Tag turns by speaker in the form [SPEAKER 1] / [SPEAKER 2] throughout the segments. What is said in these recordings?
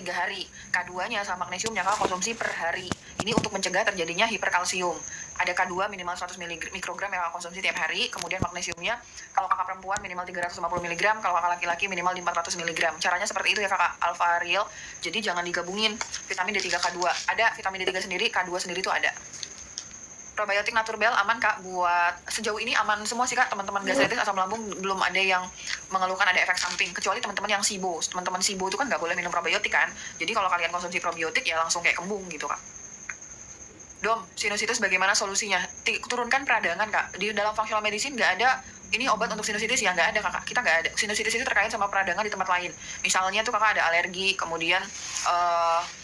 [SPEAKER 1] 3 hari. K2-nya sama magnesiumnya kakak konsumsi per hari. Ini untuk mencegah terjadinya hiperkalsium. Ada K2 minimal 100 mikrogram yang kakak konsumsi tiap hari. Kemudian magnesiumnya kalau kakak perempuan minimal 350 mg, kalau kakak laki-laki minimal 400 mg. Caranya seperti itu ya kakak, Alpha Real. Jadi jangan digabungin vitamin D3 K2. Ada vitamin D3 sendiri, K2 sendiri tuh ada. Probiotik Naturbel aman kak, buat sejauh ini aman semua sih kak. Teman-teman gastritis asam lambung belum ada yang mengeluhkan ada efek samping, kecuali teman-teman yang SIBO. Teman-teman SIBO itu kan nggak boleh minum probiotik kan, jadi kalau kalian konsumsi probiotik ya langsung kayak kembung gitu kak. Dom, sinusitis bagaimana solusinya? Turunkan peradangan kak. Di dalam functional medicine nggak ada ini obat untuk sinusitis ya, nggak ada kakak. Kita nggak ada. Sinusitis itu terkait sama peradangan di tempat lain. Misalnya tuh kakak ada alergi, kemudian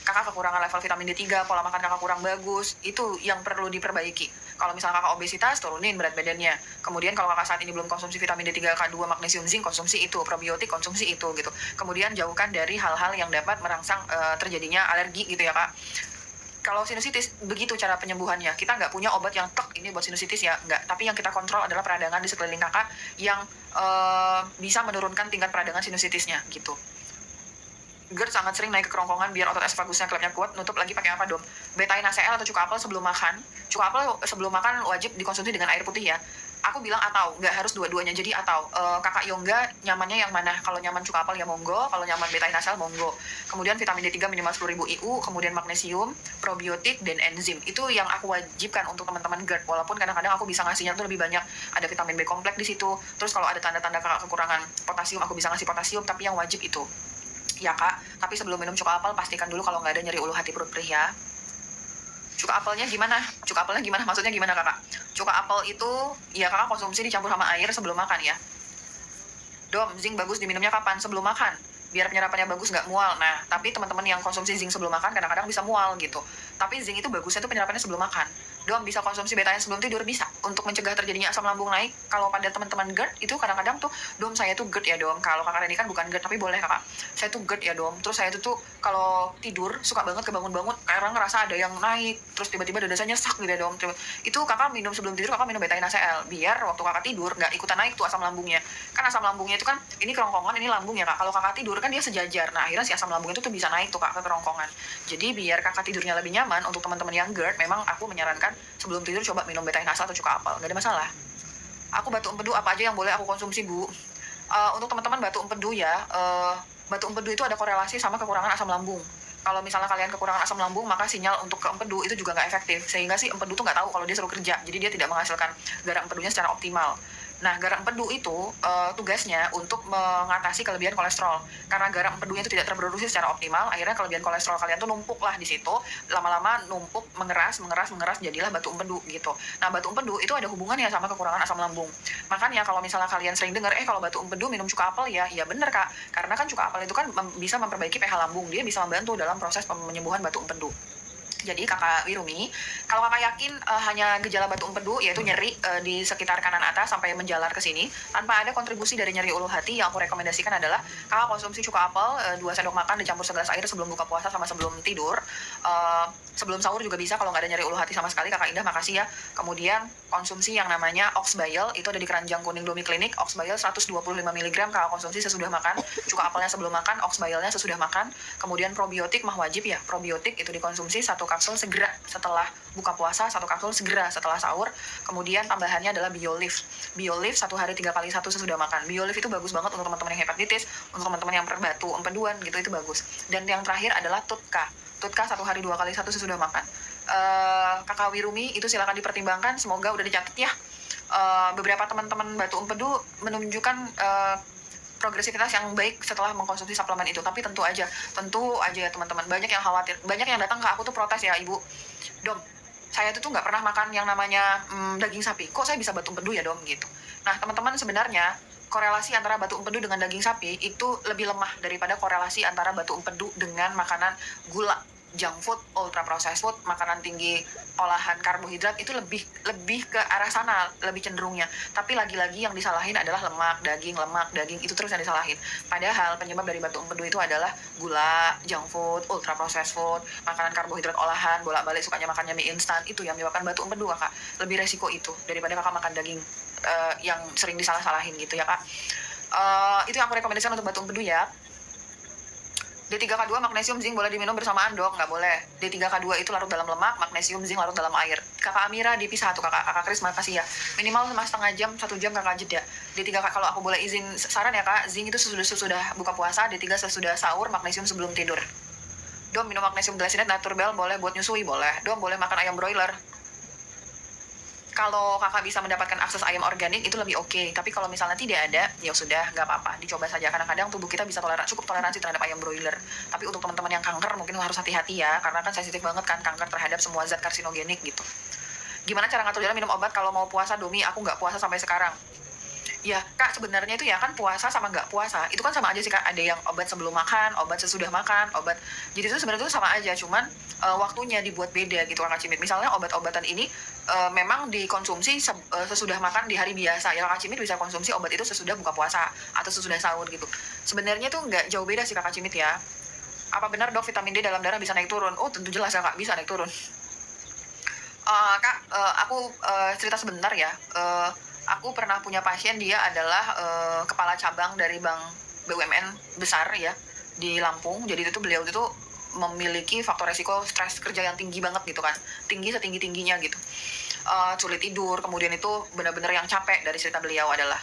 [SPEAKER 1] kakak kekurangan level vitamin D3, pola makan kakak kurang bagus, itu yang perlu diperbaiki. Kalau misalnya kakak obesitas, turunin berat badannya. Kemudian kalau kakak saat ini belum konsumsi vitamin D3, K2, magnesium, zinc, konsumsi itu. Probiotik, konsumsi itu gitu. Kemudian jauhkan dari hal-hal yang dapat merangsang terjadinya alergi gitu ya kak. Kalau sinusitis, begitu cara penyembuhannya. Kita nggak punya obat yang tek, ini buat sinusitis ya, nggak. Tapi yang kita kontrol adalah peradangan di sekeliling kakak yang bisa menurunkan tingkat peradangan sinusitisnya, gitu. GERD sangat sering naik ke kerongkongan biar otot esfagusnya klepnya kuat, nutup lagi pakai apa dong? Betaine ACL atau cuka apel sebelum makan. Cuka apel sebelum makan wajib dikonsumsi dengan air putih ya. Aku bilang atau, nggak harus dua-duanya, jadi atau. Kakak Yongga nyamannya yang mana? Kalau nyaman cuka apel ya monggo, kalau nyaman betaine ACL monggo. Kemudian vitamin D3 minimal 10.000 IU, kemudian magnesium, probiotik, dan enzim. Itu yang aku wajibkan untuk teman-teman GERD, walaupun kadang-kadang aku bisa ngasihnya tuh lebih banyak. Ada vitamin B kompleks di situ, terus kalau ada tanda-tanda kakak kekurangan potasium, aku bisa ngasih potasium, tapi yang wajib itu. Ya kak, tapi sebelum minum cuka apel, pastikan dulu kalau nggak ada nyeri ulu hati perut perih ya. Cuka apelnya gimana? Cuka apelnya gimana? Maksudnya gimana kakak? Cuka apel itu ya kakak konsumsi dicampur sama air sebelum makan ya. Dom, zinc bagus diminumnya kapan? Sebelum makan, biar penyerapannya bagus, nggak mual. Nah, tapi teman-teman yang konsumsi zinc sebelum makan kadang-kadang bisa mual gitu. Tapi zinc itu bagusnya tuh penyerapannya sebelum makan. Dom, bisa konsumsi betaine sebelum tidur? Bisa, untuk mencegah terjadinya asam lambung naik. Kalau pada teman-teman GERD itu kadang-kadang tuh, Dom saya tuh GERD ya Dom. Kalau kakak ini kan bukan GERD, tapi boleh kakak. Saya tuh GERD ya Dom. Terus saya tuh kalau tidur suka banget kebangun-bangun, karena ngerasa ada yang naik. Terus tiba-tiba dada saya nyesek gitu ya Dom. Itu kakak minum sebelum tidur, kakak minum betaine ACL. Biar waktu kakak tidur nggak ikutan naik tuh asam lambungnya. Kan asam lambungnya itu kan, ini kerongkongan, ini lambung ya kak. Kalau kakak tidur kan dia sejajar. Nah akhirnya si asam lambung itu tuh bisa naik tuh kak ke kerongkongan. Jadi biar kakak tidurnya lebih nyaman, untuk teman-teman yang GERD, memang aku menyarankan sebelum tidur coba minum betaine ACL atau cuka apel, nggak ada masalah. Aku batu empedu apa aja yang boleh aku konsumsi bu? Untuk teman-teman batu empedu ya, batu empedu itu ada korelasi sama kekurangan asam lambung. Kalau misalnya kalian kekurangan asam lambung, maka sinyal untuk ke empedu itu juga nggak efektif. Sehingga si empedu tuh nggak tahu kalau dia suruh kerja, jadi dia tidak menghasilkan garam empedunya secara optimal. Nah, garam empedu itu tugasnya untuk mengatasi kelebihan kolesterol. Karena garam empedunya itu tidak terproduksi secara optimal, akhirnya kelebihan kolesterol kalian tuh numpuk lah di situ. Lama-lama numpuk, mengeras, jadilah batu empedu gitu. Nah, batu empedu itu ada hubungannya sama kekurangan asam lambung. Makanya kalau misalnya kalian sering dengar, kalau batu empedu minum cuka apel ya, ya bener kak. Karena kan cuka apel itu kan bisa memperbaiki pH lambung, dia bisa membantu dalam proses penyembuhan batu empedu. Jadi kakak Wirumi, kalau kakak yakin hanya gejala batu empedu, yaitu nyeri di sekitar kanan atas sampai menjalar ke sini, tanpa ada kontribusi dari nyeri ulu hati, yang aku rekomendasikan adalah kakak konsumsi cuka apel 2 sendok makan dicampur segelas air sebelum buka puasa sama sebelum tidur. Sebelum sahur juga bisa kalau nggak ada nyeri ulu hati sama sekali. Kakak Indah makasih ya. Kemudian konsumsi yang namanya Oxbile, itu ada di keranjang kuning Domi Klinik. Oxbile 125 mg kakak konsumsi sesudah makan. Cuka apelnya sebelum makan, Oxbile-nya sesudah makan. Kemudian probiotik mah wajib ya. Probiotik itu dikonsumsi 1 kapsul segera setelah buka puasa, 1 kapsul segera setelah sahur. Kemudian tambahannya adalah BioLift. BioLift 1 hari 3 kali 1 sesudah makan. BioLift itu bagus banget untuk teman-teman yang hepatitis, untuk teman-teman yang perbatu, empeduan gitu, itu bagus. Dan yang terakhir adalah Tutka. Tutka 1 hari 2 kali 1 sesudah makan. Kakak Wirumi itu silakan dipertimbangkan, semoga udah dicatat ya. Beberapa teman-teman batu empedu menunjukkan progresivitas yang baik setelah mengkonsumsi suplemen itu. Tapi tentu aja ya teman-teman, banyak yang khawatir, banyak yang datang ke aku tuh protes ya, ibu Dom, saya tuh nggak pernah makan yang namanya daging sapi, kok saya bisa batu empedu ya Dom gitu. Nah teman-teman, sebenarnya korelasi antara batu empedu dengan daging sapi itu lebih lemah daripada korelasi antara batu empedu dengan makanan gula, junk food, ultra processed food, makanan tinggi olahan karbohidrat. Itu lebih ke arah sana, lebih cenderungnya. Tapi lagi-lagi yang disalahin adalah lemak daging, itu terus yang disalahin. Padahal penyebab dari batu empedu itu adalah gula, junk food, ultra processed food, makanan karbohidrat olahan, bolak-balik sukanya makannya mie instan, itu yang menyebabkan batu empedu kakak. Lebih resiko itu daripada kakak makan daging yang sering disalah-salahin gitu ya kak. Itu yang aku rekomendasikan untuk batu empedu ya. D3K2 magnesium zinc boleh diminum bersamaan dok? Nggak boleh. D3K2 itu larut dalam lemak, magnesium zinc larut dalam air. Kakak Amira dipisah tuh, kakak Kris makasih ya. Minimal setengah jam, 1 jam kakak jeda. D3K kalau aku boleh izin saran ya kak, zinc itu sesudah buka puasa, D3 sesudah sahur, magnesium sebelum tidur. Dom minum magnesium glycinate naturbel boleh buat nyusui boleh. Dom boleh makan ayam broiler. Kalau kakak bisa mendapatkan akses ayam organik itu lebih oke. Tapi kalau misalnya tidak ada, ya sudah, nggak apa-apa. Dicoba saja. Kadang-kadang tubuh kita bisa cukup toleransi terhadap ayam broiler. Tapi untuk teman-teman yang kanker mungkin harus hati-hati ya, karena kan sensitif banget kan kanker terhadap semua zat karsinogenik gitu. Gimana cara ngatur jalan minum obat kalau mau puasa, Domi? Aku nggak puasa sampai sekarang. Ya kak, sebenarnya itu ya kan puasa sama nggak puasa itu kan sama aja sih kak. Ada yang obat sebelum makan, obat sesudah makan, obat, jadi itu sebenarnya itu sama aja, cuman waktunya dibuat beda gitu kakak Cimit. Misalnya obat-obatan ini memang dikonsumsi sesudah makan di hari biasa ya, kakak Cimit bisa konsumsi obat itu sesudah buka puasa atau sesudah sahur gitu. Sebenarnya tuh nggak jauh beda sih kakak Cimit ya. Apa benar dok vitamin D dalam darah bisa naik turun? Oh tentu jelas ya kak, bisa naik turun. Kak, aku cerita sebentar ya. Aku pernah punya pasien, dia adalah kepala cabang dari bank BUMN besar ya di Lampung. Jadi itu beliau itu memiliki faktor resiko stres kerja yang tinggi banget gitu kan, tinggi setinggi-tingginya gitu. Sulit tidur, kemudian itu benar-benar yang capek. Dari cerita beliau adalah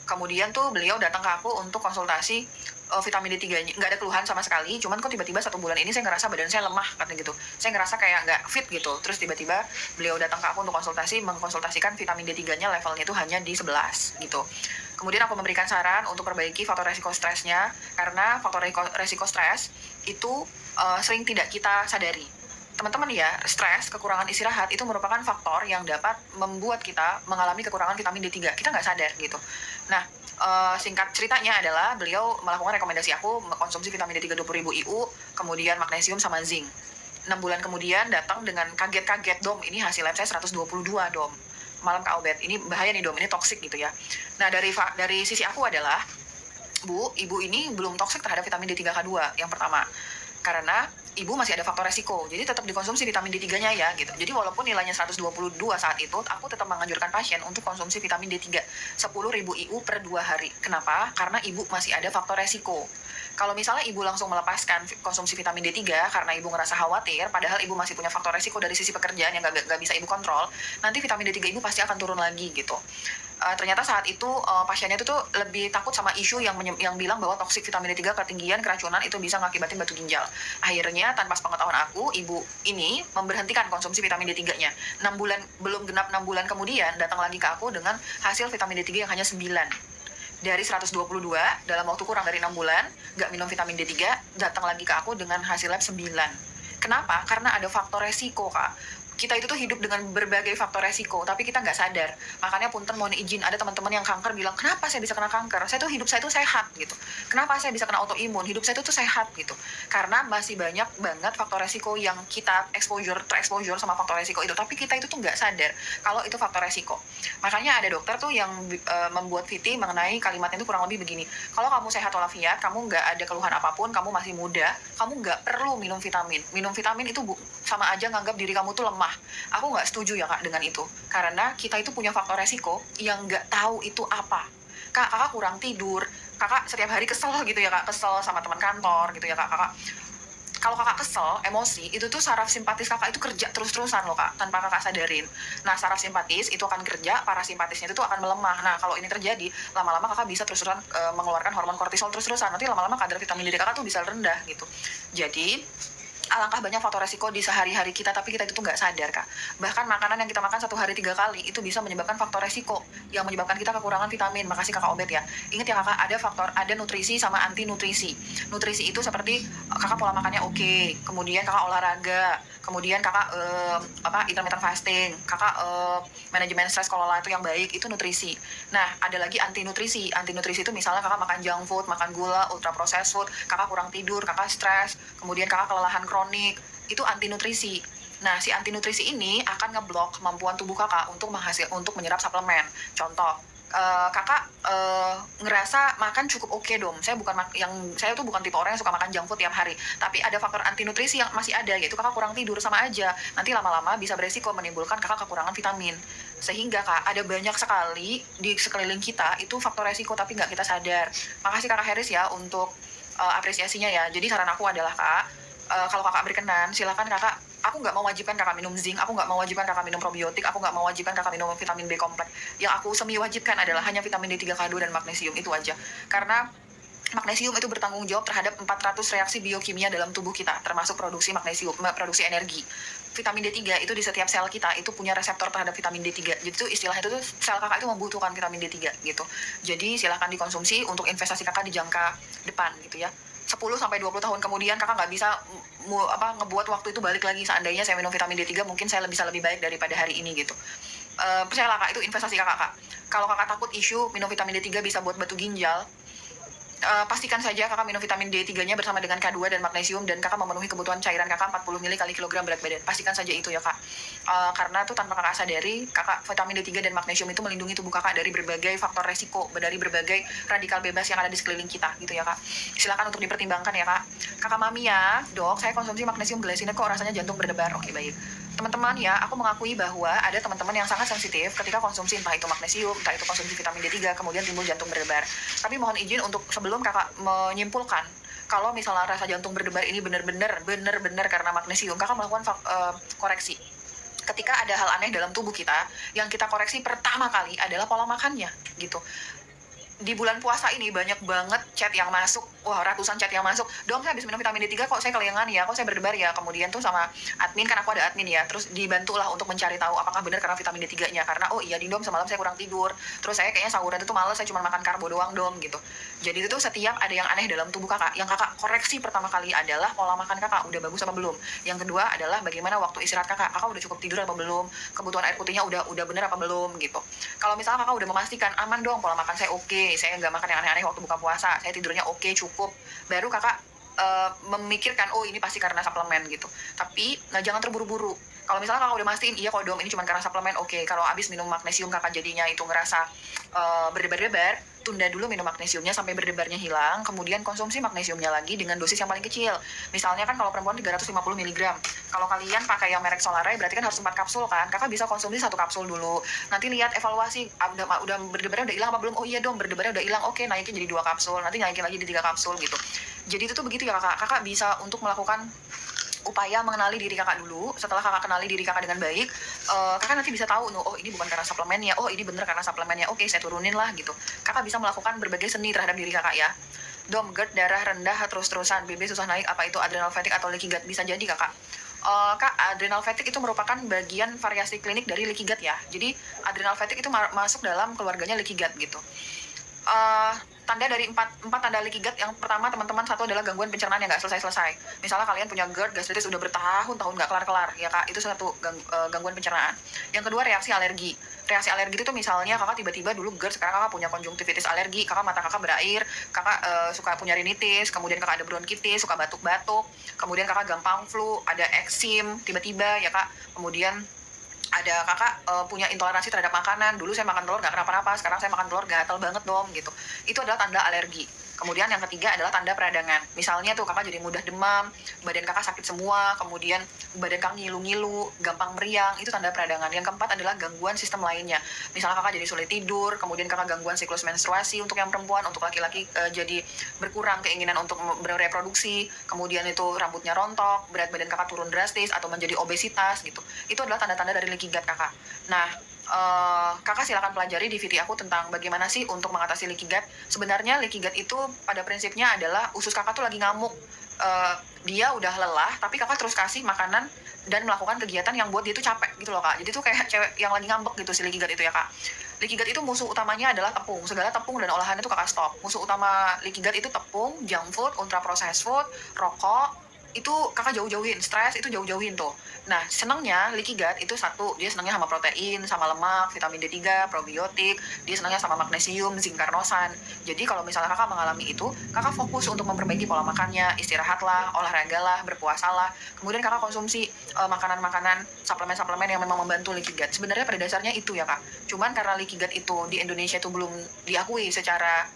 [SPEAKER 1] kemudian tuh beliau datang ke aku untuk konsultasi vitamin D3-nya. Nggak ada keluhan sama sekali, cuman kok tiba-tiba 1 bulan ini saya ngerasa badan saya lemah katanya gitu. Saya ngerasa kayak nggak fit gitu. Terus tiba-tiba beliau datang ke aku untuk mengkonsultasikan vitamin D3-nya levelnya itu hanya di 11 gitu. Kemudian aku memberikan saran untuk perbaiki faktor resiko stresnya, karena faktor resiko stres itu sering tidak kita sadari. Teman-teman ya, stres, kekurangan istirahat itu merupakan faktor yang dapat membuat kita mengalami kekurangan vitamin D3. Kita nggak sadar gitu. Nah, singkat ceritanya adalah beliau melakukan rekomendasi aku mengkonsumsi vitamin D3 20.000 IU, kemudian magnesium sama zinc. 6 bulan kemudian datang dengan kaget-kaget, Dom, ini hasil lab saya 122, Dom. Malam Kak Obet, ini bahaya nih Dom, ini toksik gitu ya. Nah, dari sisi aku adalah, Bu, ibu ini belum toksik terhadap vitamin D3K2 yang pertama. Karena ibu masih ada faktor resiko, jadi tetap dikonsumsi vitamin D3-nya ya gitu. Jadi walaupun nilainya 122 saat itu, aku tetap menganjurkan pasien untuk konsumsi vitamin D3 10.000 IU per 2 hari. Kenapa? Karena ibu masih ada faktor resiko. Kalau misalnya ibu langsung melepaskan konsumsi vitamin D3 karena ibu ngerasa khawatir, padahal ibu masih punya faktor resiko dari sisi pekerjaan yang gak bisa ibu kontrol, nanti vitamin D3 ibu pasti akan turun lagi gitu. Ternyata saat itu pasiennya itu tuh lebih takut sama isu yang bilang bahwa toksik vitamin D3 ketinggian keracunan itu bisa ngakibatin batu ginjal. Akhirnya tanpa sepengetahuan aku, ibu ini memberhentikan konsumsi vitamin D3-nya. 6 bulan, belum genap 6 bulan kemudian datang lagi ke aku dengan hasil vitamin D3 yang hanya 9. Dari 122 dalam waktu kurang dari 6 bulan, nggak minum vitamin D3, datang lagi ke aku dengan hasil lab 9. Kenapa? Karena ada faktor resiko, Kak. Kita itu tuh hidup dengan berbagai faktor resiko, tapi kita nggak sadar. Makanya punten mohon izin, ada teman-teman yang kanker bilang, kenapa saya bisa kena kanker? Hidup saya tuh sehat gitu. Kenapa saya bisa kena autoimun? Hidup saya tuh sehat gitu. Karena masih banyak banget faktor resiko yang kita terexposure sama faktor resiko itu, tapi kita itu tuh nggak sadar kalau itu faktor resiko. Makanya ada dokter tuh yang membuat VT mengenai kalimatnya itu kurang lebih begini. Kalau kamu sehat walafiat, kamu nggak ada keluhan apapun, kamu masih muda, kamu nggak perlu minum vitamin. Minum vitamin itu sama aja nganggap diri kamu tuh lemah. Aku nggak setuju ya kak dengan itu, karena kita itu punya faktor resiko yang nggak tahu itu apa. Kakak kurang tidur, kakak setiap hari kesel gitu ya kak, kesel sama teman kantor gitu ya kak. Kalau kakak kesel, emosi, itu tuh saraf simpatis kakak itu kerja terus-terusan loh kak, tanpa kakak sadarin. Nah, saraf simpatis itu akan kerja, parasimpatisnya itu tuh akan melemah. Nah, kalau ini terjadi, lama-lama kakak bisa terus-terusan mengeluarkan hormon kortisol terus-terusan. Nanti lama-lama kadar vitamin D kakak tuh bisa rendah gitu. Jadi, alangkah banyak faktor resiko di sehari-hari kita, tapi kita itu nggak sadar kak. Bahkan makanan yang kita makan 1 hari 3 kali itu bisa menyebabkan faktor resiko yang menyebabkan kita kekurangan vitamin. Makasih kakak Obet ya. Ingat ya kakak, ada nutrisi sama anti nutrisi. Nutrisi itu seperti kakak pola makannya oke, kemudian kakak olahraga, kemudian kakak intermittent fasting, kakak manajemen stres kelola itu yang baik, itu nutrisi. Nah, ada lagi anti nutrisi. Anti nutrisi itu misalnya kakak makan junk food, makan gula, ultra processed food, kakak kurang tidur, kakak stres, kemudian kakak kelelahan kronik, itu anti nutrisi. Nah, si anti nutrisi ini akan ngeblok kemampuan tubuh kakak untuk menyerap suplemen. Contoh, kakak ngerasa makan cukup oke dong. Saya tuh bukan tipe orang yang suka makan junk food tiap hari. Tapi ada faktor anti nutrisi yang masih ada, yaitu kakak kurang tidur, sama aja. Nanti lama-lama bisa beresiko menimbulkan kakak kekurangan vitamin. Sehingga kak, ada banyak sekali di sekeliling kita itu faktor resiko tapi nggak kita sadar. Makasih kakak Heris ya untuk apresiasinya ya. Jadi saran aku adalah kak, kalau kakak berkenan, silakan kakak. Aku nggak mau wajibkan kakak minum zinc, aku nggak mau wajibkan kakak minum probiotik, aku nggak mau wajibkan kakak minum vitamin B kompleks. Yang aku semi wajibkan adalah hanya vitamin D3, K2, dan magnesium, itu aja. Karena magnesium itu bertanggung jawab terhadap 400 reaksi biokimia dalam tubuh kita, termasuk produksi magnesium, produksi energi. Vitamin D3 itu di setiap sel kita itu punya reseptor terhadap vitamin D3. Jadi itu istilahnya itu sel kakak itu membutuhkan vitamin D3 gitu. Jadi silahkan dikonsumsi untuk investasi kakak di jangka depan gitu ya. 10-20 tahun kemudian kakak nggak bisa ngebuat waktu itu balik lagi. Seandainya saya minum vitamin D3 mungkin saya bisa lebih baik daripada hari ini gitu. Percayalah kak, itu investasi kakak. Kalau kakak takut isu minum vitamin D3 bisa buat batu ginjal, pastikan saja kakak minum vitamin D3-nya bersama dengan K2 dan magnesium, dan kakak memenuhi kebutuhan cairan kakak 40 ml kali kilogram berat badan. Pastikan saja itu ya kak. Karena tuh tanpa kakak sadari, kakak vitamin D3 dan magnesium itu melindungi tubuh kakak dari berbagai faktor resiko, dari berbagai radikal bebas yang ada di sekeliling kita gitu ya kak. Silakan untuk dipertimbangkan ya kak. Kakak Mami ya, dok saya konsumsi magnesium glycinate kok rasanya jantung berdebar. Oke baik. Teman-teman ya, aku mengakui bahwa ada teman-teman yang sangat sensitif ketika konsumsi entah itu magnesium, entah itu konsumsi vitamin D3, kemudian timbul jantung berdebar. Tapi mohon izin untuk sebelum kakak menyimpulkan kalau misalnya rasa jantung berdebar ini benar-benar karena magnesium, kakak melakukan koreksi. Ketika ada hal aneh dalam tubuh kita, yang kita koreksi pertama kali adalah pola makannya gitu. Di bulan puasa ini banyak banget chat yang masuk, ratusan chat yang masuk, dong saya habis minum vitamin D3 kok saya kelengan ya, kok saya berdebar ya. Kemudian tuh sama admin, kan aku ada admin ya, terus dibantulah untuk mencari tahu apakah benar karena vitamin D3-nya, karena oh iya dong semalam saya kurang tidur, terus saya kayaknya sahuran itu males, saya cuma makan karbo doang dom gitu. Jadi itu tuh setiap ada yang aneh dalam tubuh kakak, yang kakak koreksi pertama kali adalah pola makan kakak udah bagus apa belum. Yang kedua adalah bagaimana waktu istirahat kakak udah cukup tidur apa belum, kebutuhan air putihnya udah bener apa belum gitu. Kalau misalnya kakak udah memastikan aman dong pola makan saya oke, saya nggak makan yang aneh-aneh waktu buka puasa, saya tidurnya oke, cukup, baru kakak memikirkan oh ini pasti karena suplemen gitu. Tapi jangan terburu-buru. Kalau misalnya kakak udah mastiin iya kok dom ini cuma karena suplemen, oke. Kalau abis minum magnesium kakak jadinya itu ngerasa berdebar-debar, tunda dulu minum magnesiumnya sampai berdebarnya hilang, kemudian konsumsi magnesiumnya lagi dengan dosis yang paling kecil. Misalnya kan kalau perempuan 350 mg, kalau kalian pakai yang merek Solaray berarti kan harus 4 kapsul kan, kakak bisa konsumsi 1 kapsul dulu, nanti lihat evaluasi, udah berdebarnya udah hilang apa belum, oh iya dong berdebarnya udah hilang, oke naikin jadi 2 kapsul, nanti naikin lagi di 3 kapsul gitu. Jadi itu tuh begitu ya kakak bisa untuk melakukan upaya mengenali diri kakak dulu. Setelah kakak kenali diri kakak dengan baik, kakak nanti bisa tahu, oh ini bukan karena suplemennya, oh ini bener karena suplemennya, oke saya turunin lah gitu. Kakak bisa melakukan berbagai seni terhadap diri kakak ya. Dom, GERD, darah rendah terus-terusan, BB susah naik, apa itu adrenal fatigue atau leaky gut? Bisa jadi kakak. Kak, adrenal fatigue itu merupakan bagian variasi klinik dari leaky gut ya. Jadi adrenal fatigue itu masuk dalam keluarganya leaky gut gitu. Tanda dari empat tanda leaky gut. Yang pertama teman-teman, satu adalah gangguan pencernaan yang nggak selesai-selesai. Misalnya kalian punya GERD, gastritis udah bertahun-tahun nggak kelar-kelar ya kak, itu satu gangguan pencernaan. Yang kedua reaksi alergi. Reaksi alergi itu misalnya kakak tiba-tiba dulu GERD, sekarang kakak punya konjungtivitis alergi, kakak mata kakak berair, kakak suka punya rinitis, kemudian kakak ada bronkitis, suka batuk-batuk, kemudian kakak gampang flu, ada eksim tiba-tiba ya kak, kemudian ada kakak punya intoleransi terhadap makanan. Dulu saya makan telur nggak kenapa-napa, sekarang saya makan telur gatal banget dong gitu. Itu adalah tanda alergi. Kemudian yang ketiga adalah tanda peradangan. Misalnya tuh kakak jadi mudah demam, badan kakak sakit semua, kemudian badan kakak ngilu-ngilu, gampang meriang, itu tanda peradangan. Yang keempat adalah gangguan sistem lainnya. Misalnya kakak jadi sulit tidur, kemudian kakak gangguan siklus menstruasi untuk yang perempuan, untuk laki-laki jadi berkurang keinginan untuk bereproduksi, kemudian itu rambutnya rontok, berat badan kakak turun drastis atau menjadi obesitas gitu. Itu adalah tanda-tanda dari leaky gut kakak. Nah, kakak silakan pelajari di video aku tentang bagaimana sih untuk mengatasi leaky gut. Sebenarnya leaky gut itu pada prinsipnya adalah usus kakak tuh lagi ngamuk, dia udah lelah tapi kakak terus kasih makanan dan melakukan kegiatan yang buat dia tuh capek gitu loh kak. Jadi tuh kayak cewek yang lagi ngambek gitu si leaky gut itu ya kak. Leaky gut itu musuh utamanya adalah tepung. Segala tepung dan olahannya tuh kakak stop. Musuh utama leaky gut itu tepung, junk food, ultra processed food, rokok, itu kakak jauh-jauhin. Stres itu jauh-jauhin tuh. Nah, senangnya leaky gut itu satu, dia senangnya sama protein, sama lemak, vitamin D3, probiotik, dia senangnya sama magnesium, zinc, karnosan. Jadi kalau misalnya kakak mengalami itu, kakak fokus untuk memperbaiki pola makannya, istirahatlah, olahragalah, berpuasalah. Kemudian kakak konsumsi makanan-makanan, suplemen-suplemen yang memang membantu leaky gut. Sebenarnya pada dasarnya itu ya kak. Cuman karena leaky gut itu di Indonesia itu belum diakui secara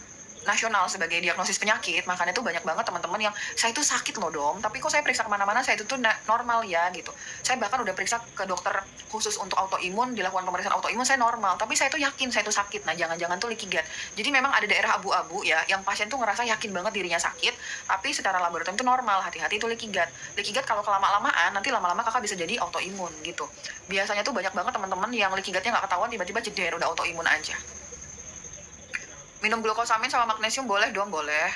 [SPEAKER 1] nasional sebagai diagnosis penyakit, makanya tuh banyak banget teman-teman yang saya itu sakit loh dong, tapi kok saya periksa kemana-mana saya itu tuh normal ya gitu. Saya bahkan udah periksa ke dokter khusus untuk autoimun, dilakukan pemeriksaan autoimun, saya normal, tapi saya tuh yakin saya tuh sakit. Nah jangan-jangan tuh leaky gut. Jadi memang ada daerah abu-abu ya, yang pasien tuh ngerasa yakin banget dirinya sakit, tapi secara laboratorium itu normal. Hati-hati itu leaky gut. Leaky gut kalau kelama-lamaan nanti lama-lama kakak bisa jadi autoimun gitu. Biasanya tuh banyak banget teman-teman yang leaky gutnya nggak ketahuan, tiba-tiba jeder udah autoimun aja. Minum glukosamin sama magnesium boleh dong, boleh.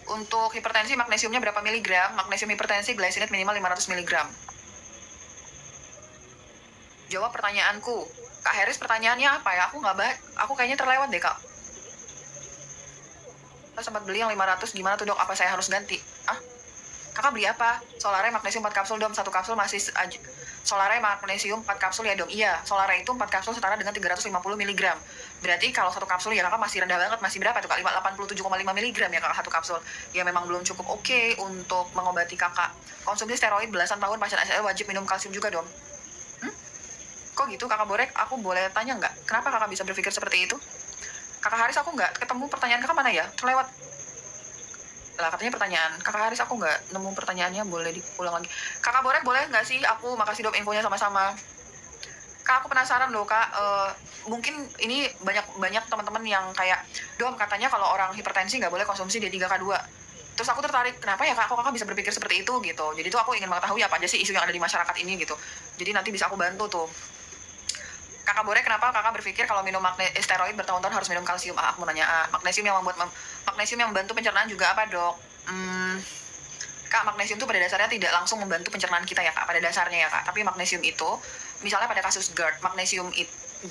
[SPEAKER 1] Untuk hipertensi magnesiumnya berapa miligram? Magnesium hipertensi glycinate minimal 500 miligram. Jawab pertanyaanku. Kak Heris pertanyaannya apa ya? Aku kayaknya terlewat deh, Kak. Saya sempat beli yang 500, gimana tuh dok? Apa saya harus ganti? Kakak beli apa? Solare magnesium 4 kapsul dom, 1 kapsul masih Solare magnesium 4 kapsul ya dom. Iya, Solare itu 4 kapsul setara dengan 350 mg. Berarti kalau 1 kapsul ya kakak masih rendah banget. Masih berapa tuh kak? 87,5 mg ya kakak 1 kapsul. Ya memang belum cukup oke untuk mengobati kakak. Konsumsi steroid belasan tahun pasien SL wajib minum kalsium juga dom. Kok gitu kakak Borek? Aku boleh tanya nggak? Kenapa kakak bisa berpikir seperti itu? Kakak Haris aku nggak ketemu pertanyaan kakak mana ya? Terlewat. Lah katanya pertanyaan kakak Haris aku nggak nemu pertanyaannya, boleh diulang lagi. Kakak Borek boleh nggak sih aku makasih dok infonya sama-sama. Kak aku penasaran loh kak, mungkin ini banyak teman-teman yang kayak dom katanya kalau orang hipertensi nggak boleh konsumsi D3K2. Terus aku tertarik, kenapa ya kak, kok kakak bisa berpikir seperti itu gitu. Jadi tuh aku ingin mengetahui apa aja sih isu yang ada di masyarakat ini gitu. Jadi nanti bisa aku bantu tuh. Kakak Borek, kenapa kakak berpikir kalau minum steroid bertahun-tahun harus minum kalsium? Aku mau nanya, magnesium yang membantu pencernaan juga apa dok? Kak, magnesium itu pada dasarnya tidak langsung membantu pencernaan kita ya kak, pada dasarnya ya kak. Tapi magnesium itu, misalnya pada kasus GERD,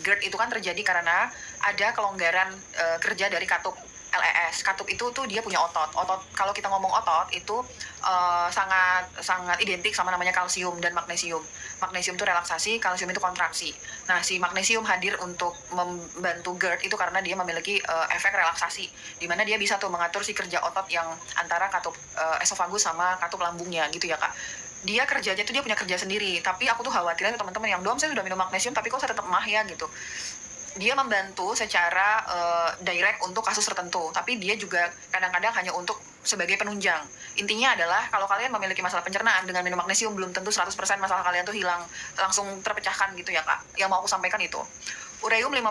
[SPEAKER 1] GERD itu kan terjadi karena ada kelonggaran kerja dari katup LES. Katup itu tuh dia punya otot. Kalau kita ngomong otot itu sangat identik sama namanya kalsium dan magnesium. Magnesium itu relaksasi, kalsium itu kontraksi. Nah, si magnesium hadir untuk membantu GERD itu karena dia memiliki efek relaksasi, di mana dia bisa tuh mengatur si kerja otot yang antara katup esofagus sama katup lambungnya gitu ya kak. Dia kerjanya tuh dia punya kerja sendiri, tapi aku tuh khawatirnya teman-teman yang dom saya sudah minum magnesium tapi kok saya tetap emah ya gitu. Dia membantu secara direct untuk kasus tertentu, tapi dia juga kadang-kadang hanya untuk sebagai penunjang. Intinya adalah kalau kalian memiliki masalah pencernaan dengan minum magnesium belum tentu 100% masalah kalian tuh hilang, langsung terpecahkan gitu ya kak. Yang mau aku sampaikan itu. Ureum 55,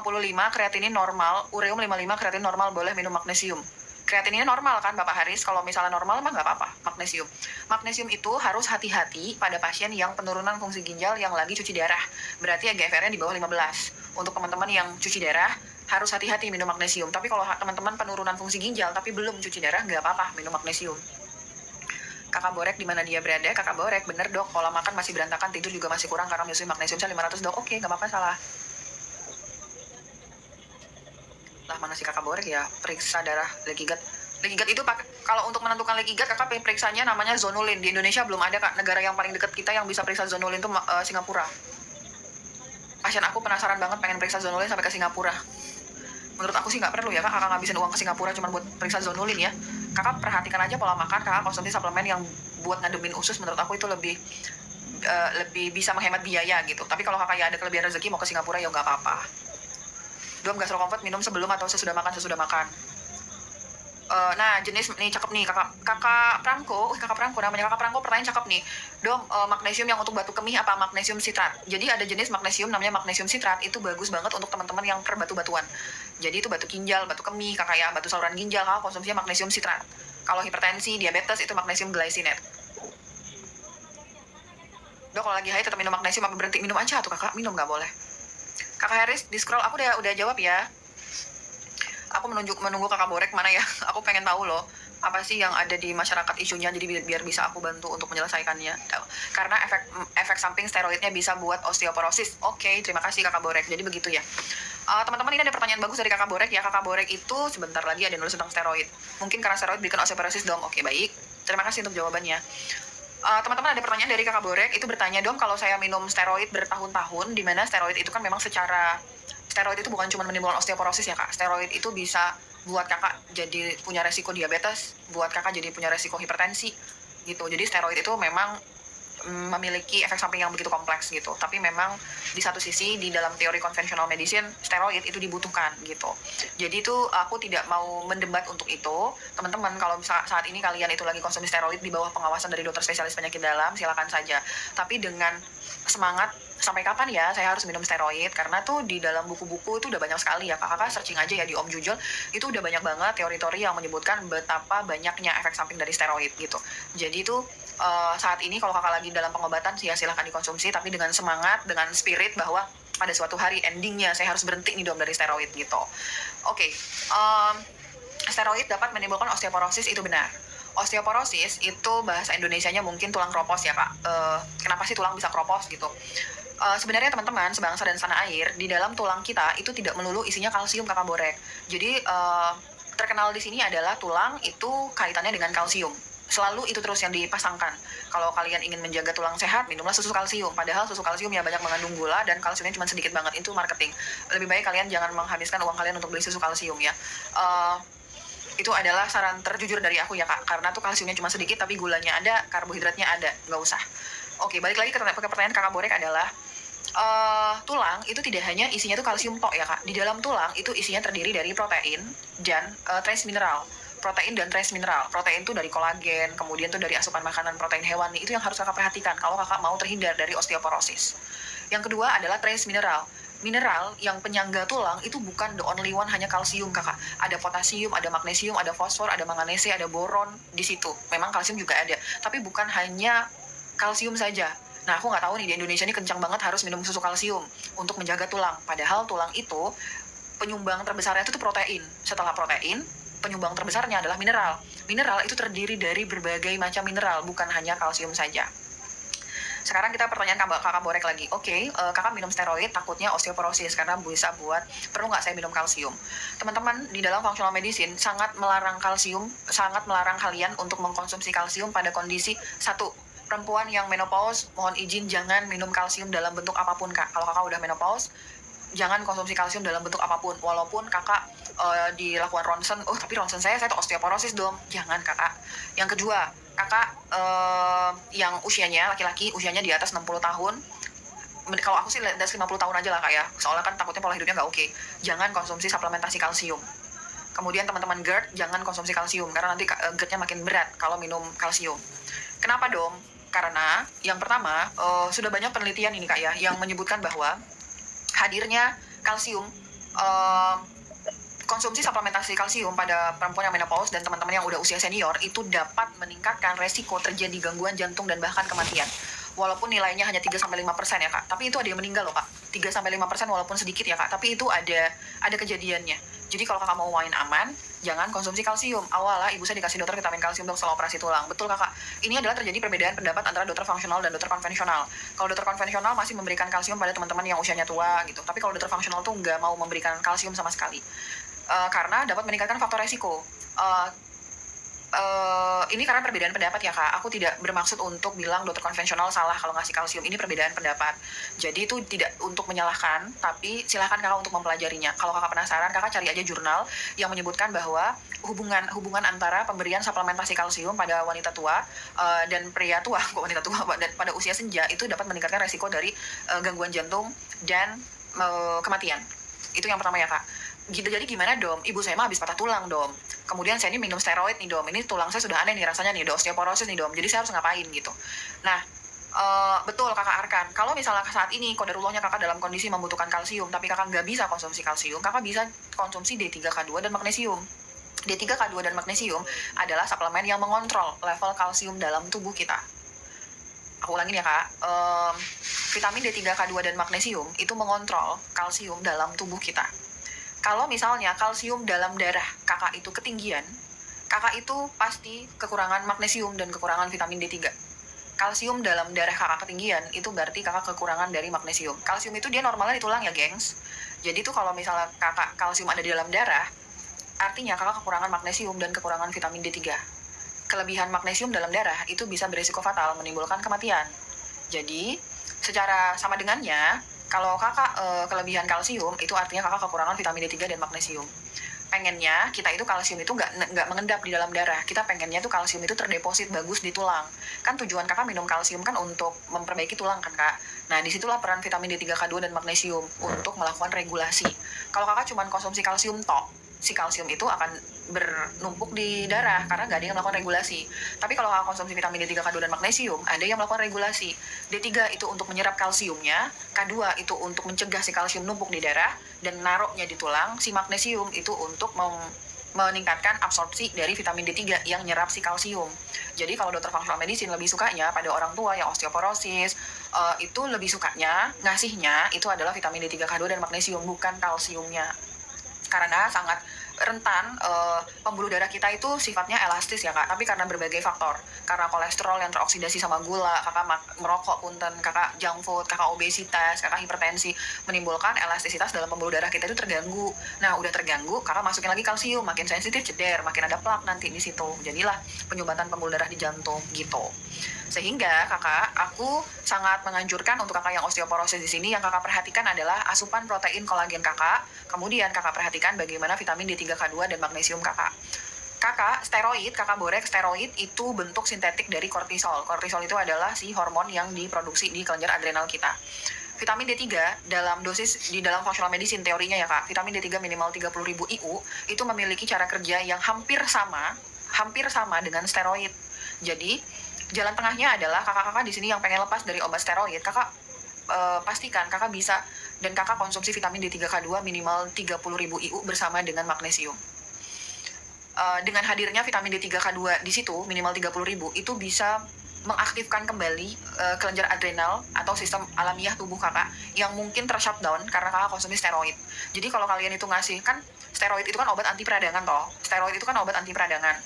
[SPEAKER 1] kreatinin normal, ureum 55, kreatinin normal, boleh minum magnesium. Kreatininnya normal kan Bapak Haris, kalau misalnya normal mah nggak apa-apa, magnesium. Magnesium itu harus hati-hati pada pasien yang penurunan fungsi ginjal yang lagi cuci darah. Berarti GFR-nya di bawah 15. Untuk teman-teman yang cuci darah, harus hati-hati minum magnesium. Tapi kalau teman-teman penurunan fungsi ginjal tapi belum cuci darah, nggak apa-apa minum magnesium. Kakak Borek di mana dia berada? Kakak Borek, bener dok, pola makan masih berantakan, tidur juga masih kurang karena menyusui magnesium saya 500 dok. Oke, nggak apa-apa, salah. Lah mana si kakak Borek ya, periksa darah leaky gut. Leaky gut itu kalau untuk menentukan leaky gut kakak periksanya namanya zonulin. Di Indonesia belum ada kak. Negara yang paling dekat kita yang bisa periksa zonulin itu Singapura. Pasien aku penasaran banget pengen periksa zonulin sampai ke Singapura. Menurut aku sih nggak perlu ya kak, kakak ngabisin uang ke Singapura cuma buat periksa zonulin ya. Kakak perhatikan aja pola makan, kakak konsumsi suplemen yang buat ngademin usus, menurut aku itu lebih bisa menghemat biaya gitu. Tapi kalau kakak ya ada kelebihan rezeki mau ke Singapura ya nggak apa-apa. Dom Gastro Comfort minum sebelum atau sesudah makan? Nah jenis nih cakep nih kakak Prangko namanya kakak Prangko, pertanyaan cakep nih. Dom, magnesium yang untuk batu kemih apa magnesium sitrat? Jadi ada jenis magnesium namanya magnesium sitrat, itu bagus banget untuk teman-teman yang perbatu-batuan. Jadi itu batu ginjal, batu kemih kakak ya, batu saluran ginjal, kakak konsumsinya magnesium sitrat. Kalau hipertensi, diabetes itu magnesium glycinate. Dok kalau lagi haid tetap minum magnesium apa berhenti minum aja tuh kakak? Minum nggak boleh. Kakak Haris di scroll, aku udah jawab ya. Aku menunggu kakak Borek mana ya. Aku pengen tahu loh apa sih yang ada di masyarakat isunya, jadi biar bisa aku bantu untuk menyelesaikannya. Karena efek samping steroidnya bisa buat osteoporosis. Oke, terima kasih kakak Borek. Jadi begitu ya. Teman-teman ini ada pertanyaan bagus dari kakak Borek ya. Kakak Borek itu sebentar lagi ada nulis tentang steroid. Mungkin karena steroid bikin osteoporosis dong. Oke baik. Terima kasih untuk jawabannya. Teman-teman ada pertanyaan dari kakak Borek, itu bertanya dong kalau saya minum steroid bertahun-tahun, di mana steroid itu kan memang steroid itu bukan cuma menimbulkan osteoporosis ya kak, steroid itu bisa buat kakak jadi punya resiko diabetes, buat kakak jadi punya resiko hipertensi gitu. Jadi steroid itu memang memiliki efek samping yang begitu kompleks gitu. Tapi memang di satu sisi di dalam teori konvensional medicine steroid itu dibutuhkan gitu. Jadi itu aku tidak mau mendebat untuk itu. Teman-teman kalau saat ini kalian itu lagi konsumsi steroid di bawah pengawasan dari dokter spesialis penyakit dalam, silakan saja. Tapi dengan semangat, sampai kapan ya saya harus minum steroid, karena tuh di dalam buku-buku itu udah banyak sekali ya, kakak searching aja ya di Om Jujul, itu udah banyak banget teori-teori yang menyebutkan betapa banyaknya efek samping dari steroid gitu. Jadi itu saat ini kalau kakak lagi dalam pengobatan ya silahkan dikonsumsi, tapi dengan semangat, dengan spirit bahwa pada suatu hari endingnya saya harus berhenti nih dong dari steroid gitu. Oke, steroid dapat menimbulkan osteoporosis, itu benar. Osteoporosis itu bahasa Indonesianya mungkin tulang kropos ya kak. Kenapa sih tulang bisa kropos gitu? Sebenarnya teman-teman sebangsa dan setanah air, di dalam tulang kita itu tidak melulu isinya kalsium kakak borek. Jadi terkenal di sini adalah tulang itu kaitannya dengan kalsium. Selalu itu terus yang dipasangkan. Kalau kalian ingin menjaga tulang sehat, minumlah susu kalsium. Padahal susu kalsium ya banyak mengandung gula dan kalsiumnya cuma sedikit banget. Itu marketing. Lebih baik kalian jangan menghabiskan uang kalian untuk beli susu kalsium ya. Itu adalah saran terjujur dari aku ya kak. Karena tuh kalsiumnya cuma sedikit tapi gulanya ada, karbohidratnya ada. Nggak usah. Oke, balik lagi ke pertanyaan kakak borek adalah tulang itu tidak hanya isinya tuh kalsium tok ya kak. Di dalam tulang itu isinya terdiri dari protein dan trace mineral. Protein dan trace mineral. Protein tuh dari kolagen, kemudian tuh dari asupan makanan protein hewani. Itu yang harus kakak perhatikan kalau kakak mau terhindar dari osteoporosis. Yang kedua adalah trace mineral. Mineral yang penyangga tulang itu bukan the only one hanya kalsium kakak. Ada potasium, ada magnesium, ada fosfor, ada manganese, ada boron di situ. Memang kalsium juga ada, tapi bukan hanya kalsium saja. Nah, aku nggak tahu nih di Indonesia ini kencang banget harus minum susu kalsium untuk menjaga tulang. Padahal tulang itu penyumbang terbesarnya itu tuh protein. Setelah protein, penyumbang terbesarnya adalah mineral. Mineral itu terdiri dari berbagai macam mineral, bukan hanya kalsium saja. Sekarang kita pertanyaan kakak borek lagi. Oke, kakak minum steroid takutnya osteoporosis karena bisa buat, perlu nggak saya minum kalsium? Teman-teman, di dalam functional medicine sangat melarang kalsium, sangat melarang kalian untuk mengkonsumsi kalsium pada kondisi satu, perempuan yang menopause, mohon izin jangan minum kalsium dalam bentuk apapun kak. Kalau kakak udah menopause, jangan konsumsi kalsium dalam bentuk apapun. Walaupun kakak dilakukan ronsen, oh tapi ronsen saya tuh osteoporosis dong. Jangan kakak. Yang kedua, kakak yang usianya laki-laki, usianya di atas 60 tahun. Kalau aku sih di atas 50 tahun aja lah kak ya. Soalnya kan takutnya pola hidupnya nggak oke. Jangan konsumsi suplementasi kalsium. Kemudian teman-teman GERD, jangan konsumsi kalsium karena nanti GERD-nya makin berat kalau minum kalsium. Kenapa dong? Karena yang pertama, sudah banyak penelitian ini kak ya, yang menyebutkan bahwa hadirnya kalsium, konsumsi suplementasi kalsium pada perempuan yang menopause dan teman-teman yang udah usia senior itu dapat meningkatkan resiko terjadi gangguan jantung dan bahkan kematian. Walaupun nilainya hanya 3-5% ya kak, tapi itu ada yang meninggal loh kak. 3-5% walaupun sedikit ya kak, tapi itu ada kejadiannya. Jadi kalau kakak mau main aman, jangan konsumsi kalsium. Awalnya ibu saya dikasih dokter vitamin kalsium dok setelah operasi tulang. Betul kakak. Ini adalah terjadi perbedaan pendapat antara dokter fungsional dan dokter konvensional. Kalau dokter konvensional masih memberikan kalsium pada teman-teman yang usianya tua gitu. Tapi kalau dokter fungsional tuh nggak mau memberikan kalsium sama sekali. Karena dapat meningkatkan faktor resiko. Ini karena perbedaan pendapat ya kak. Aku tidak bermaksud untuk bilang dokter konvensional salah kalau ngasih kalsium. Ini perbedaan pendapat. Jadi itu tidak untuk menyalahkan, tapi silahkan kakak untuk mempelajarinya. Kalau kakak penasaran, kakak cari aja jurnal yang menyebutkan bahwa hubungan antara pemberian suplementasi kalsium pada wanita tua dan pria tua, kok wanita tua, dan pada usia senja itu dapat meningkatkan resiko dari gangguan jantung dan kematian. Itu yang pertama ya kak. Jadi gimana dom? Ibu saya mah habis patah tulang dom. Kemudian saya ini minum steroid nih dom. Ini tulang saya sudah aneh nih rasanya nih, osteoporosis nih dom. Jadi saya harus ngapain gitu. Nah, betul kakak Arkan. Kalau misalnya saat ini qadarullahnya kakak dalam kondisi membutuhkan kalsium, tapi kakak nggak bisa konsumsi kalsium, kakak bisa konsumsi D3K2 dan magnesium. D3K2 dan magnesium adalah suplemen yang mengontrol level kalsium dalam tubuh kita. Aku ulangin ya kak. Vitamin D3K2 dan magnesium itu mengontrol kalsium dalam tubuh kita. Kalau misalnya kalsium dalam darah kakak itu ketinggian, kakak itu pasti kekurangan magnesium dan kekurangan vitamin D3. Kalsium dalam darah kakak ketinggian, itu berarti kakak kekurangan dari magnesium. Kalsium itu dia normalnya di tulang ya gengs. Jadi tuh kalau misalnya kakak kalsium ada di dalam darah, artinya kakak kekurangan magnesium dan kekurangan vitamin D3. Kelebihan magnesium dalam darah itu bisa berisiko fatal menimbulkan kematian. Jadi secara sama dengannya, kalau kakak kelebihan kalsium, itu artinya kakak kekurangan vitamin D3 dan magnesium. pengennya kita itu kalsium itu nggak mengendap di dalam darah. Kita pengennya tuh kalsium itu terdeposit bagus di tulang. Kan tujuan kakak minum kalsium kan untuk memperbaiki tulang kan kak. Nah disitulah peran vitamin D3, K2 dan magnesium untuk melakukan regulasi. Kalau kakak cuma konsumsi kalsium tok, si kalsium itu akan bernumpuk di darah karena nggak ada yang melakukan regulasi. Tapi kalau kakak konsumsi vitamin D3, K2 dan magnesium, ada yang melakukan regulasi. D3 itu untuk menyerap kalsiumnya, K2 itu untuk mencegah si kalsium numpuk di darah dan naruhnya di tulang, si magnesium itu untuk meningkatkan absorpsi dari vitamin D3 yang nyerap si kalsium. Jadi kalau dokter functional medicine lebih sukanya pada orang tua yang osteoporosis, itu lebih sukanya ngasihnya itu adalah vitamin D3, K2 dan magnesium, bukan kalsiumnya. Karena sangat rentan, pembuluh darah kita itu sifatnya elastis ya kak, tapi karena berbagai faktor, karena kolesterol yang teroksidasi sama gula, kakak merokok punten, kakak junk food, kakak obesitas, kakak hipertensi, menimbulkan elastisitas dalam pembuluh darah kita itu terganggu. Nah udah terganggu, kakak masukin lagi kalsium, makin sensitif, ceder, makin ada plak nanti di situ, jadilah penyumbatan pembuluh darah di jantung gitu. Sehingga kakak, aku sangat menganjurkan untuk kakak yang osteoporosis di sini, yang kakak perhatikan adalah asupan protein kolagen kakak, kemudian kakak perhatikan bagaimana vitamin D3, K2 dan magnesium kakak. Kakak, steroid, kakak borek steroid itu bentuk sintetik dari kortisol. Kortisol itu adalah si hormon yang diproduksi di kelenjar adrenal kita. Vitamin D3 dalam dosis di dalam functional medicine teorinya ya kak, vitamin D3 minimal 30.000 IU itu memiliki cara kerja yang hampir sama dengan steroid. Jadi jalan tengahnya adalah kakak-kakak di sini yang pengen lepas dari obat steroid, kakak pastikan kakak bisa dan kakak konsumsi vitamin D3, K2 minimal 30.000 IU bersama dengan magnesium. Dengan hadirnya vitamin D3, K2 di situ minimal 30.000 itu bisa mengaktifkan kembali kelenjar adrenal atau sistem alamiah tubuh kakak yang mungkin ter-shutdown karena kakak konsumsi steroid. Jadi kalau kalian itu ngasih, kan steroid itu kan obat anti peradangan toh. Steroid itu kan obat anti peradangan.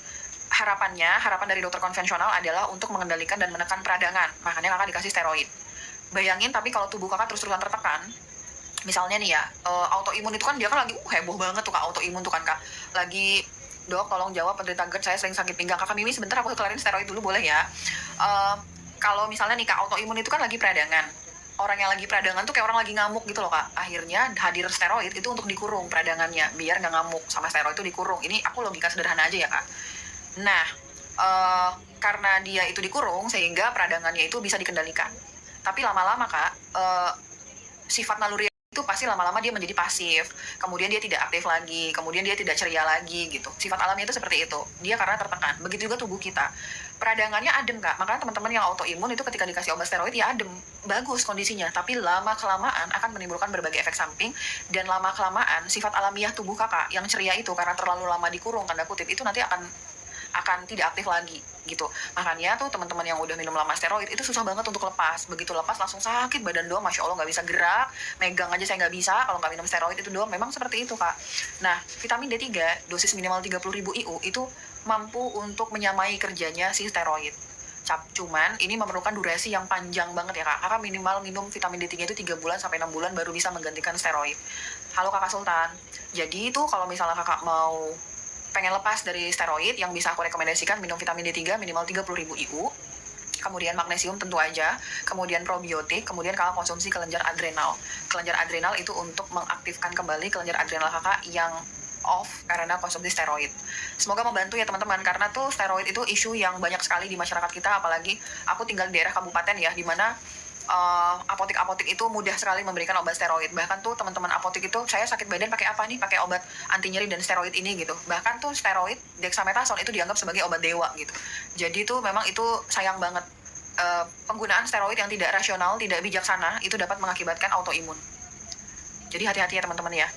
[SPEAKER 1] Harapan dari dokter konvensional adalah untuk mengendalikan dan menekan peradangan. Makanya kakak dikasih steroid. Bayangin tapi kalau tubuh kakak terus-terusan tertekan, misalnya nih ya, autoimun itu kan dia kan lagi heboh banget tuh kak, autoimun tuh kan kak. Lagi, dok tolong jawab penderita GERD, saya sering sakit pinggang. Kakak Mimi sebentar aku kelarin steroid dulu boleh ya. Kalau misalnya nih kak, autoimun itu kan lagi peradangan. Orang yang lagi peradangan tuh kayak orang lagi ngamuk gitu loh kak. Akhirnya hadir steroid itu untuk dikurung peradangannya, biar nggak ngamuk. Sama steroid itu dikurung. Ini aku logika sederhana aja ya kak. Nah, karena dia itu dikurung sehingga peradangannya itu bisa dikendalikan. Tapi lama-lama kak, sifat naluri itu pasti lama-lama dia menjadi pasif, kemudian dia tidak aktif lagi, kemudian dia tidak ceria lagi gitu. Sifat alaminya itu seperti itu. Dia karena tertekan. Begitu juga tubuh kita. Peradangannya adem kak. Makanya teman-teman yang autoimun itu ketika dikasih obat steroid ya adem, bagus kondisinya. Tapi lama-kelamaan akan menimbulkan berbagai efek samping, dan lama-kelamaan sifat alamiah tubuh kakak yang ceria itu karena terlalu lama dikurung tanda kutip itu nanti akan tidak aktif lagi gitu. Makanya tuh teman-teman yang udah minum lama steroid itu susah banget untuk lepas. Begitu lepas langsung sakit badan doang, masya Allah nggak bisa gerak, megang aja saya nggak bisa kalau nggak minum steroid itu doang. Memang seperti itu kak. Nah vitamin D3 dosis minimal 30.000 IU itu mampu untuk menyamai kerjanya si steroid. Cuman ini memerlukan durasi yang panjang banget ya kak. Kakak minimal minum vitamin D3 itu 3 bulan sampai 6 bulan baru bisa menggantikan steroid. Halo kakak Sultan. Jadi itu kalau misalnya kakak mau pengen lepas dari steroid, yang bisa aku rekomendasikan minum vitamin D3 minimal 30.000 IU, kemudian magnesium tentu aja, kemudian probiotik, kemudian kakak konsumsi kelenjar adrenal. Kelenjar adrenal itu untuk mengaktifkan kembali kelenjar adrenal kakak yang off karena konsumsi steroid. Semoga membantu ya teman-teman, karena tuh steroid itu isu yang banyak sekali di masyarakat kita, apalagi aku tinggal di daerah kabupaten ya, dimana apotek-apotek itu mudah sekali memberikan obat steroid. Bahkan tuh teman-teman apotek itu, saya sakit badan pakai apa nih, pakai obat anti nyeri dan steroid ini gitu. Bahkan tuh steroid dexamethasone itu dianggap sebagai obat dewa gitu. Jadi tuh memang itu sayang banget. Penggunaan steroid yang tidak rasional, tidak bijaksana itu dapat mengakibatkan autoimun. Jadi hati-hati ya teman-teman ya.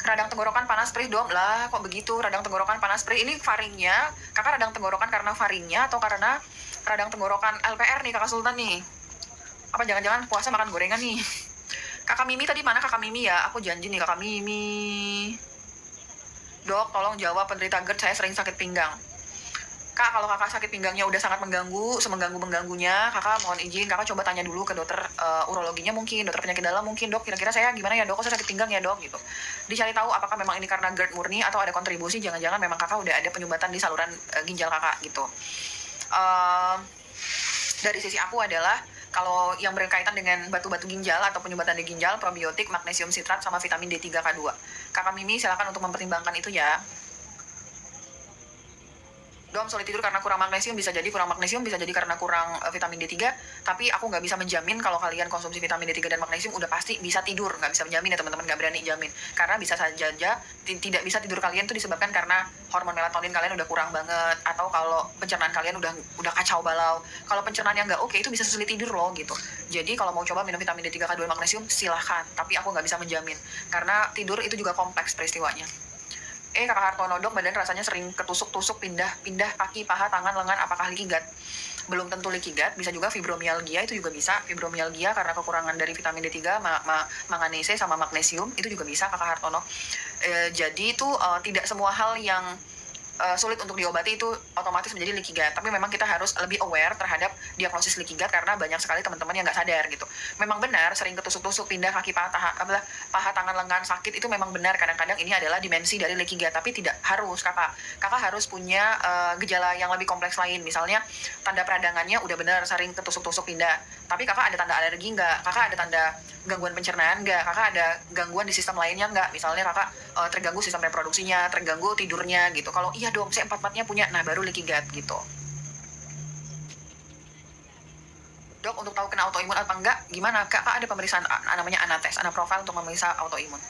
[SPEAKER 1] Radang tenggorokan panas perih dong. Lah kok begitu, radang tenggorokan panas perih? Ini faringnya, kakak radang tenggorokan karena faringnya atau karena radang tenggorokan LPR nih kakak Sultan nih? Apa jangan-jangan puasa makan gorengan nih? Kakak Mimi tadi mana kakak Mimi ya? Aku janji nih kakak Mimi. Dok, tolong jawab penderita GERD, saya sering sakit pinggang. Kak, kalau kakak sakit pinggangnya udah sangat mengganggu, semengganggu-mengganggunya, kakak mohon izin, kakak coba tanya dulu ke dokter urologinya mungkin, dokter penyakit dalam mungkin, dok, kira-kira saya gimana ya dok, kok saya sakit pinggang ya dok, gitu. Dicari tahu apakah memang ini karena GERD murni atau ada kontribusi, jangan-jangan memang kakak udah ada penyumbatan di saluran ginjal kakak, gitu. Dari sisi aku adalah Kalau yang berkaitan dengan batu-batu ginjal atau penyumbatan di ginjal, probiotik, magnesium sitrat, sama vitamin D3K2. Kakak Mimi silakan untuk mempertimbangkan itu ya. Dom, sulit tidur karena kurang magnesium, bisa jadi kurang magnesium, bisa jadi karena kurang vitamin D3, tapi aku nggak bisa menjamin kalau kalian konsumsi vitamin D3 dan magnesium udah pasti bisa tidur, nggak bisa menjamin ya teman-teman, nggak berani jamin, karena bisa saja tidak bisa tidur kalian tuh disebabkan karena hormon melatonin kalian udah kurang banget, atau kalau pencernaan kalian udah kacau balau. Kalau pencernaan yang nggak oke itu bisa sulit tidur loh gitu. Jadi kalau mau coba minum vitamin D3, K2, magnesium silahkan, tapi aku nggak bisa menjamin, karena tidur itu juga kompleks peristiwanya. Kakak Hartono, dok, badan rasanya sering ketusuk-tusuk, pindah kaki, paha, tangan, lengan, apakah leaky gut? Belum tentu leaky gut, bisa juga fibromialgia, itu juga bisa. Fibromialgia karena kekurangan dari vitamin D3, manganese, sama magnesium, itu juga bisa, Kakak Hartono. Jadi itu tidak semua hal yang sulit untuk diobati itu otomatis menjadi leaky gut, tapi memang kita harus lebih aware terhadap diagnosis leaky gut karena banyak sekali teman-teman yang nggak sadar gitu. Memang benar sering ketusuk-tusuk, pindah kaki, paha, tangan, lengan, sakit, itu memang benar. Kadang-kadang ini adalah dimensi dari leaky gut, tapi tidak harus. Kakak harus punya gejala yang lebih kompleks lain. Misalnya tanda peradangannya udah benar sering ketusuk-tusuk, pindah, tapi kakak ada tanda alergi nggak, kakak ada tanda gangguan pencernaan nggak, kakak ada gangguan di sistem lainnya nggak, misalnya kakak terganggu sistem reproduksinya, terganggu tidurnya gitu. Kalau iya dong, saya empat-empatnya punya, nah baru leaky gut gitu. Dok, untuk tahu kena autoimun apa enggak, gimana? Kakak ada pemeriksaan namanya anates, profile untuk memeriksa autoimun.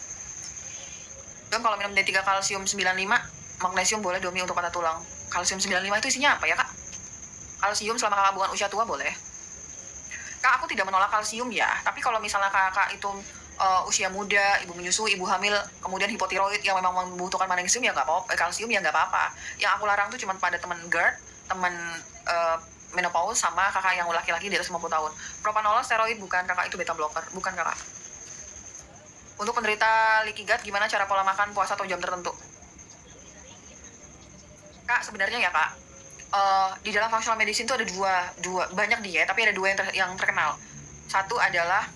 [SPEAKER 1] Dok, kalau minum D3 kalsium 95, magnesium boleh domi untuk patah tulang. Kalsium 95 itu isinya apa ya, Kak? Kalsium selama kakak bukan usia tua boleh. Kak, aku tidak menolak kalsium ya, tapi kalau misalnya kakak itu usia muda, ibu menyusui, ibu hamil, kemudian hipotiroid yang memang membutuhkan magnesium ya nggak apa-apa, kalsium ya nggak apa-apa. Yang aku larang tuh cuma pada teman GERD, teman menopause, sama kakak yang laki-laki di atas 50 tahun. Propanolol steroid bukan, kakak itu beta blocker, bukan kakak. Untuk penderita leaky gut, gimana cara pola makan, puasa atau jam tertentu? Kak, sebenarnya ya kak, di dalam functional medicine itu ada dua banyak diet, tapi ada dua yang terkenal. Satu adalah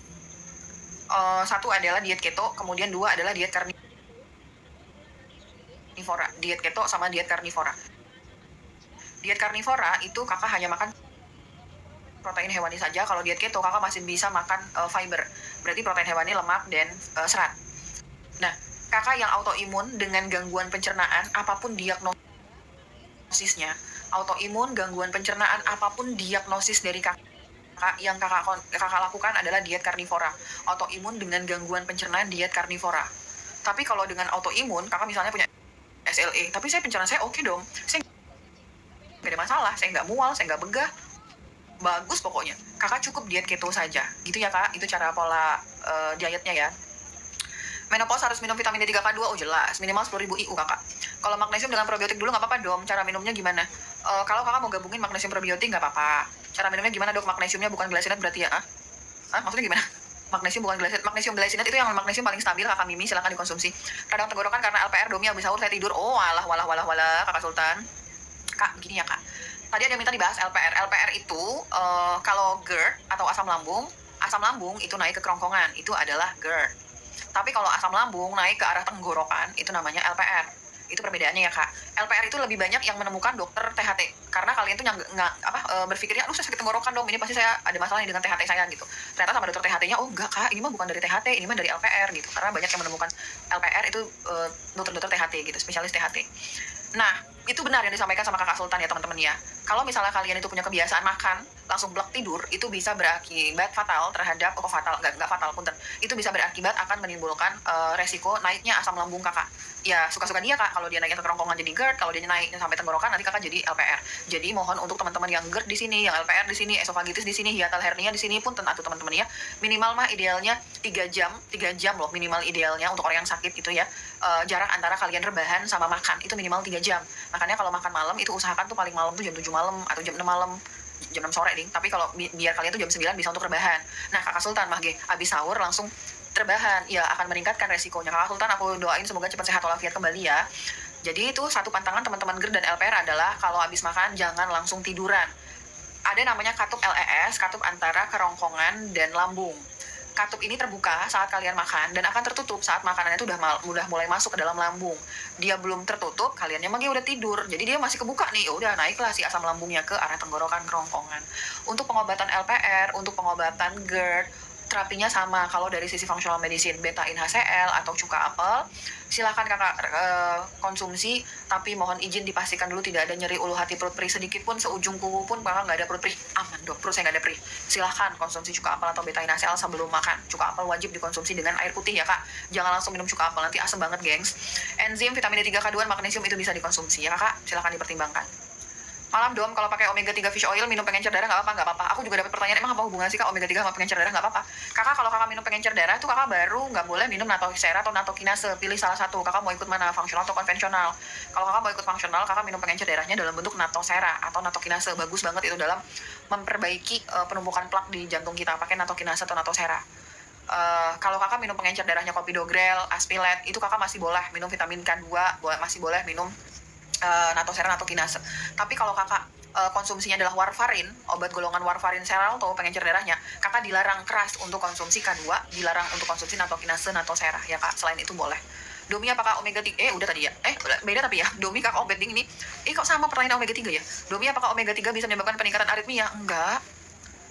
[SPEAKER 1] diet keto, kemudian dua adalah diet karnivora. Diet keto sama diet karnivora. Diet karnivora itu kakak hanya makan protein hewani saja. Kalau diet keto kakak masih bisa makan fiber, berarti protein hewani, lemak, dan serat. Nah, kakak yang autoimun dengan gangguan pencernaan, apapun diagnosisnya, autoimun, gangguan pencernaan, apapun diagnosis dari kakak, yang kakak lakukan adalah diet karnivora. Autoimun dengan gangguan pencernaan, diet karnivora. Tapi kalau dengan autoimun, kakak misalnya punya SLE, tapi saya pencernaan saya oke dong, saya nggak ada masalah, saya nggak mual, saya nggak begah, bagus pokoknya, kakak cukup diet keto saja, gitu ya kak. Itu cara pola dietnya ya. Menopause harus minum vitamin D3K2, oh jelas, minimal 10.000 IU kakak. Kalau magnesium dengan probiotik dulu nggak apa-apa dong, cara minumnya gimana? Kalau kakak mau gabungin magnesium probiotik nggak apa-apa. Cara minumnya gimana dok? Magnesiumnya bukan glycinate berarti ya? Maksudnya gimana? Magnesium bukan glycinate. Magnesium glycinate itu yang magnesium paling stabil, kakak Mimi silakan dikonsumsi. Kadang tenggorokan karena LPR, domi habis sahur saya tidur. Oh walah kakak Sultan. Kak, begini ya kak, tadi ada yang minta dibahas LPR. LPR itu kalau GERD atau asam lambung itu naik ke kerongkongan, itu adalah GERD. Tapi kalau asam lambung naik ke arah tenggorokan, itu namanya LPR. Itu perbedaannya ya kak. LPR itu lebih banyak yang menemukan dokter THT, karena kalian tuh berpikirnya, aduh saya sakit tenggorokan dong, ini pasti saya ada masalah dengan THT saya gitu. Ternyata sama dokter THT-nya, oh enggak kak, ini mah bukan dari THT, ini mah dari LPR gitu. Karena banyak yang menemukan LPR itu dokter-dokter THT gitu, spesialis THT. Nah, itu benar yang disampaikan sama kakak Sultan ya teman-teman ya. Kalau misalnya kalian itu punya kebiasaan makan langsung blek tidur, itu bisa berakibat fatal terhadap, nggak fatal punten, itu bisa berakibat akan menimbulkan resiko naiknya asam lambung kakak. Ya suka-suka dia kak, kalau dia naiknya ke kerongkongan jadi GERD, kalau dia naiknya sampai tenggorokan nanti kakak jadi LPR. Jadi mohon untuk teman-teman yang GERD di sini, yang LPR di sini, esofagitis di sini, hiatal hernia di sini pun tentu teman-teman ya, minimal mah idealnya 3 jam loh minimal idealnya untuk orang yang sakit gitu ya. Jarak antara kalian rebahan sama makan itu minimal 3 jam. Makanya kalau makan malam itu usahakan tuh paling malam tuh jam 7 malam atau jam 6 malam, jam 6 sore ding. Tapi kalau biar kalian tuh jam 9 bisa untuk rebahan. Nah kakak Sultan mah abis sahur langsung terbahan, ya akan meningkatkan resikonya. Kakak Sultan aku doain semoga cepat sehat walafiat kembali ya. Jadi itu satu pantangan teman-teman GERD dan LPR adalah kalau habis makan jangan langsung tiduran. Ada namanya katup LES, katup antara kerongkongan dan lambung. Katup ini terbuka saat kalian makan dan akan tertutup saat makanannya itu udah mulai masuk ke dalam lambung. Dia belum tertutup, kaliannya mah udah tidur. Jadi dia masih kebuka nih. Ya udah naiklah si asam lambungnya ke arah tenggorokan kerongkongan. Untuk pengobatan LPR, untuk pengobatan GERD, terapinya sama. Kalau dari sisi functional medicine, beta-in HCl atau cuka apel, silahkan kakak konsumsi, tapi mohon izin dipastikan dulu tidak ada nyeri ulu hati, perut perih sedikit pun, seujung kuku pun kakak nggak ada perut perih, aman dok, perut saya nggak ada perih. Silahkan konsumsi cuka apel atau beta-in HCl sebelum makan. Cuka apel wajib dikonsumsi dengan air putih ya kak, jangan langsung minum cuka apel, nanti asam banget gengs. Enzim, vitamin D3, K2, magnesium itu bisa dikonsumsi ya kakak, silahkan dipertimbangkan. Malam dom, kalau pakai omega 3 fish oil minum pengencer darah nggak apa-apa. Aku juga dapat pertanyaan, emang apa hubungan sih kak omega 3 sama pengencer darah? Nggak apa-apa. Kakak kalau kakak minum pengencer darah tuh kakak baru nggak boleh minum natosera atau natokinase. Pilih salah satu. Kakak mau ikut mana, fungsional atau konvensional? Kalau kakak mau ikut fungsional, kakak minum pengencer darahnya dalam bentuk natosera atau natokinase. Bagus banget itu dalam memperbaiki penumpukan plak di jantung kita. Pakai natokinase atau natosera. Kalau kakak minum pengencer darahnya Clopidogrel, Aspilet, itu kakak masih boleh minum vitamin K2, masih boleh minum natosera, natokinase. Tapi kalau kakak konsumsinya adalah warfarin, obat golongan warfarin seral atau pengencer darahnya, kakak dilarang keras untuk konsumsi K2, dilarang untuk konsumsi natokinase, natosera ya kak. Selain itu boleh. Domi apakah omega 3? Udah tadi ya. Beda tapi ya. Domi kakak obat ding ini. Kok sama pertanyaan omega 3 ya? Domi apakah omega 3 bisa menyebabkan peningkatan aritmia? Enggak.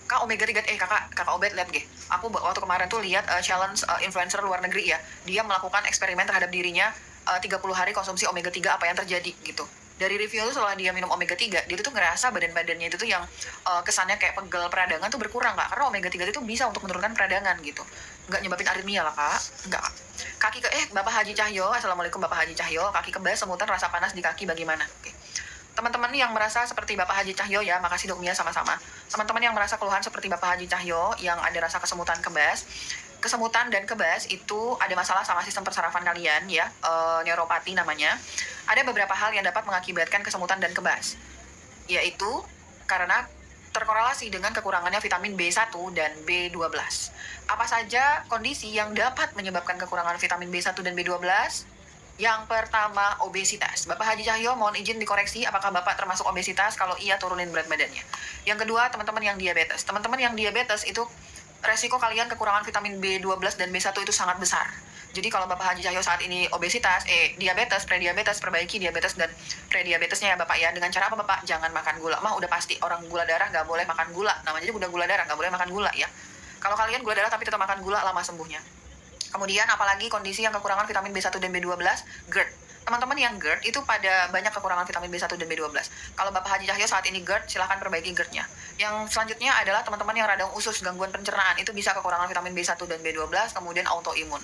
[SPEAKER 1] Kak omega 3 kakak obet lihat ge. Aku waktu kemarin tuh lihat challenge influencer luar negeri ya. Dia melakukan eksperimen terhadap dirinya 30 hari konsumsi omega 3 apa yang terjadi gitu. Dari review itu setelah dia minum omega 3, dia tuh ngerasa badan-badannya itu tuh yang kesannya kayak pegel peradangan tuh berkurang kak. Karena omega 3 itu bisa untuk menurunkan peradangan gitu. Nggak nyebabin aritmia lah kak. Enggak. Kaki Bapak Haji Cahyo, Assalamualaikum Bapak Haji Cahyo. Kaki kebas, semutan, rasa panas di kaki bagaimana? Oke. Teman-teman yang merasa seperti Bapak Haji Cahyo ya, makasih dok Mia sama-sama. Teman-teman yang merasa keluhan seperti Bapak Haji Cahyo yang ada rasa kesemutan kebas, kesemutan dan kebas itu ada masalah sama sistem persarafan kalian ya, neuropati namanya. Ada beberapa hal yang dapat mengakibatkan kesemutan dan kebas, yaitu karena terkorelasi dengan kekurangannya vitamin B1 dan B12. Apa saja kondisi yang dapat menyebabkan kekurangan vitamin B1 dan B12? Yang pertama, obesitas. Bapak Haji Cahyo, mohon izin dikoreksi apakah Bapak termasuk obesitas, kalau iya turunin berat badannya. Yang kedua, teman-teman yang diabetes. Teman-teman yang diabetes itu resiko kalian kekurangan vitamin B12 dan B1 itu sangat besar. Jadi kalau Bapak Haji Cahyo saat ini obesitas, diabetes, prediabetes, perbaiki diabetes dan prediabetesnya ya Bapak ya. Dengan cara apa Bapak? Jangan makan gula. Udah pasti orang gula darah nggak boleh makan gula. Namanya aja udah gula darah, nggak boleh makan gula ya. Kalau kalian gula darah tapi tetap makan gula, lama sembuhnya. Kemudian apalagi kondisi yang kekurangan vitamin B1 dan B12, GERD. Teman-teman yang GERD itu pada banyak kekurangan vitamin B1 dan B12. Kalau Bapak Haji Cahyo saat ini GERD, silahkan perbaiki GERD-nya. Yang selanjutnya adalah teman-teman yang radang usus, gangguan pencernaan, itu bisa kekurangan vitamin B1 dan B12, kemudian autoimun.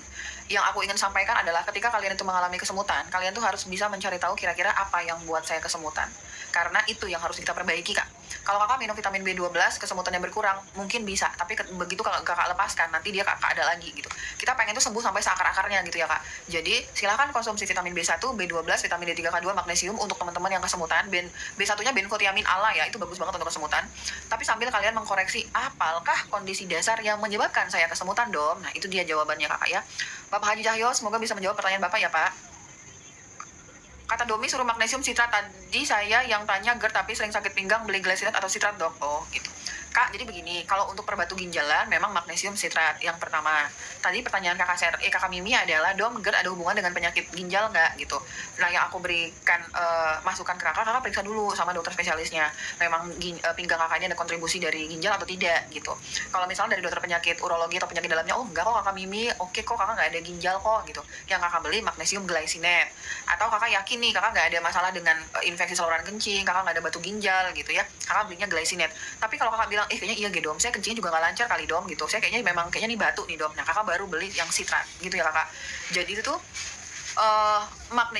[SPEAKER 1] Yang aku ingin sampaikan adalah ketika kalian itu mengalami kesemutan, kalian tuh harus bisa mencari tahu kira-kira apa yang buat saya kesemutan. Karena itu yang harus kita perbaiki kak. Kalau kakak minum vitamin B12, kesemutannya berkurang, mungkin bisa. Tapi begitu kakak lepaskan, nanti dia kakak ada lagi gitu. Kita pengen tuh sembuh sampai seakar-akarnya gitu ya kak. Jadi silahkan konsumsi vitamin B1, B12, vitamin D3, K2, magnesium untuk teman-teman yang kesemutan. B1-nya benfotiamin ala ya, itu bagus banget untuk kesemutan. Tapi sambil kalian mengkoreksi, apakah kondisi dasar yang menyebabkan saya kesemutan dom? Nah itu dia jawabannya kakak ya. Bapak Haji Cahyo, semoga bisa menjawab pertanyaan Bapak ya Pak. Kata Domi suruh magnesium sitrat. Tadi saya yang tanya GERD tapi sering sakit pinggang, beli glycinate atau sitrat dok. Oh gitu. Kak, jadi begini, kalau untuk perbatu ginjalan memang magnesium sitrat yang pertama. Tadi pertanyaan kakak Mimi adalah, dom, GERD ada hubungan dengan penyakit ginjal nggak gitu. Nah yang aku berikan masukan ke kakak periksa dulu sama dokter spesialisnya. Memang pinggang kakak ini ada kontribusi dari ginjal atau tidak gitu. Kalau misalnya dari dokter penyakit urologi atau penyakit dalamnya, oh enggak kok kakak Mimi, oke kok kakak nggak ada ginjal kok gitu. Yang kakak beli magnesium glycinate. Atau kakak yakin nih kakak nggak ada masalah dengan infeksi saluran kencing, kakak nggak ada batu ginjal gitu ya, kakak belinya glycinate. Tapi kalau kakak bilang kayaknya iya dom, saya kencingnya juga nggak lancar kali dom gitu, saya kayaknya nih batu nih dom, nah kakak baru beli yang sitrat gitu ya kakak. Jadi itu tuh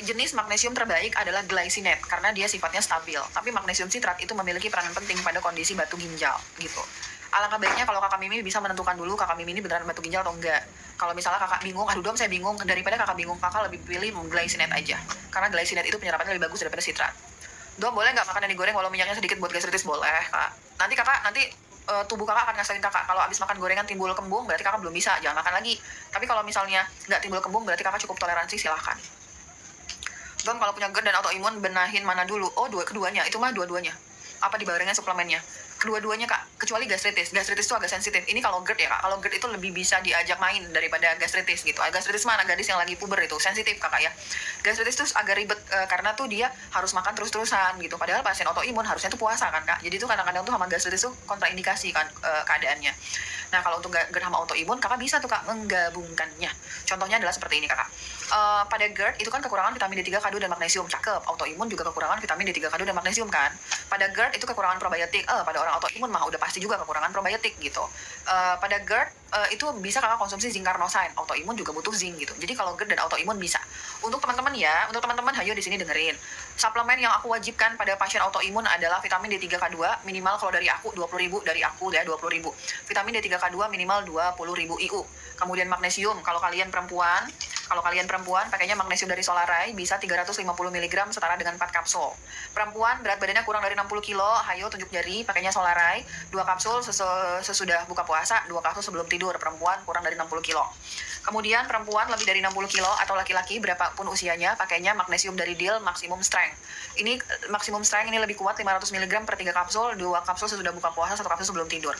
[SPEAKER 1] jenis magnesium terbaik adalah glycinate karena dia sifatnya stabil. Tapi magnesium sitrat itu memiliki peranan penting pada kondisi batu ginjal gitu. Alangkah baiknya kalau kakak Mimi bisa menentukan dulu kakak Mimi ini beneran batu ginjal atau enggak. Kalau misalnya kakak bingung, aduh dom saya bingung, daripada kakak bingung, kakak lebih pilih glycinate aja. Karena glycinate itu penyerapannya lebih bagus daripada sitrat. Dom boleh nggak makan yang digoreng walau minyaknya sedikit buat gastritis? Boleh kak. Nanti tubuh kakak akan ngasain kakak. Kalau abis makan gorengan timbul kembung, berarti kakak belum bisa, jangan makan lagi. Tapi kalau misalnya nggak timbul kembung, berarti kakak cukup toleransi, silahkan. Dom kalau punya GERD dan autoimun benahin mana dulu? Oh keduanya, itu mah dua-duanya. Apa dibarengin suplemennya? kedua-duanya kak, kecuali gastritis itu agak sensitif. Ini kalau GERD ya kak, kalau GERD itu lebih bisa diajak main daripada gastritis gitu. Gastritis mah anak gadis yang lagi puber itu sensitif kakak ya. Gastritis tuh agak ribet karena tuh dia harus makan terus-terusan gitu, padahal pasien autoimun harusnya tuh puasa kan kak. Jadi tuh kadang-kadang tuh sama gastritis tuh kontraindikasi kan keadaannya. Nah kalau untuk GERD sama autoimun kakak bisa tuh kak menggabungkannya. Contohnya adalah seperti ini kakak. Pada GERD itu kan kekurangan vitamin D3, K2 dan magnesium, cakep. Autoimun juga kekurangan vitamin D3, K2 dan magnesium kan. Pada GERD itu kekurangan probiotik. Pada orang autoimun mah udah pasti juga kekurangan probiotik gitu. Pada GERD itu bisa kakak konsumsi zinc carnosine. Autoimun juga butuh zinc gitu. Jadi kalau GERD dan autoimun bisa. Untuk teman-teman ya, untuk teman-teman hayo di sini dengerin. Suplemen yang aku wajibkan pada pasien autoimun adalah vitamin D3, K2 minimal kalau dari aku 20.000, dari aku ya 20.000. Vitamin D3, K2 minimal 20.000 IU. Kemudian magnesium, kalau kalian perempuan pakainya magnesium dari Solaray bisa 350 mg setara dengan 4 kapsul. Perempuan berat badannya kurang dari 60 kilo, hayo tunjuk jari, pakainya Solaray 2 kapsul sesudah buka puasa, 2 kapsul sebelum tidur. Perempuan kurang dari 60 kilo. Kemudian perempuan lebih dari 60 kilo atau laki-laki berapapun usianya pakainya magnesium dari Deal Maximum Strength. Ini Maximum Strength ini lebih kuat 500 mg per 3 kapsul, 2 kapsul sesudah buka puasa, 1 kapsul sebelum tidur.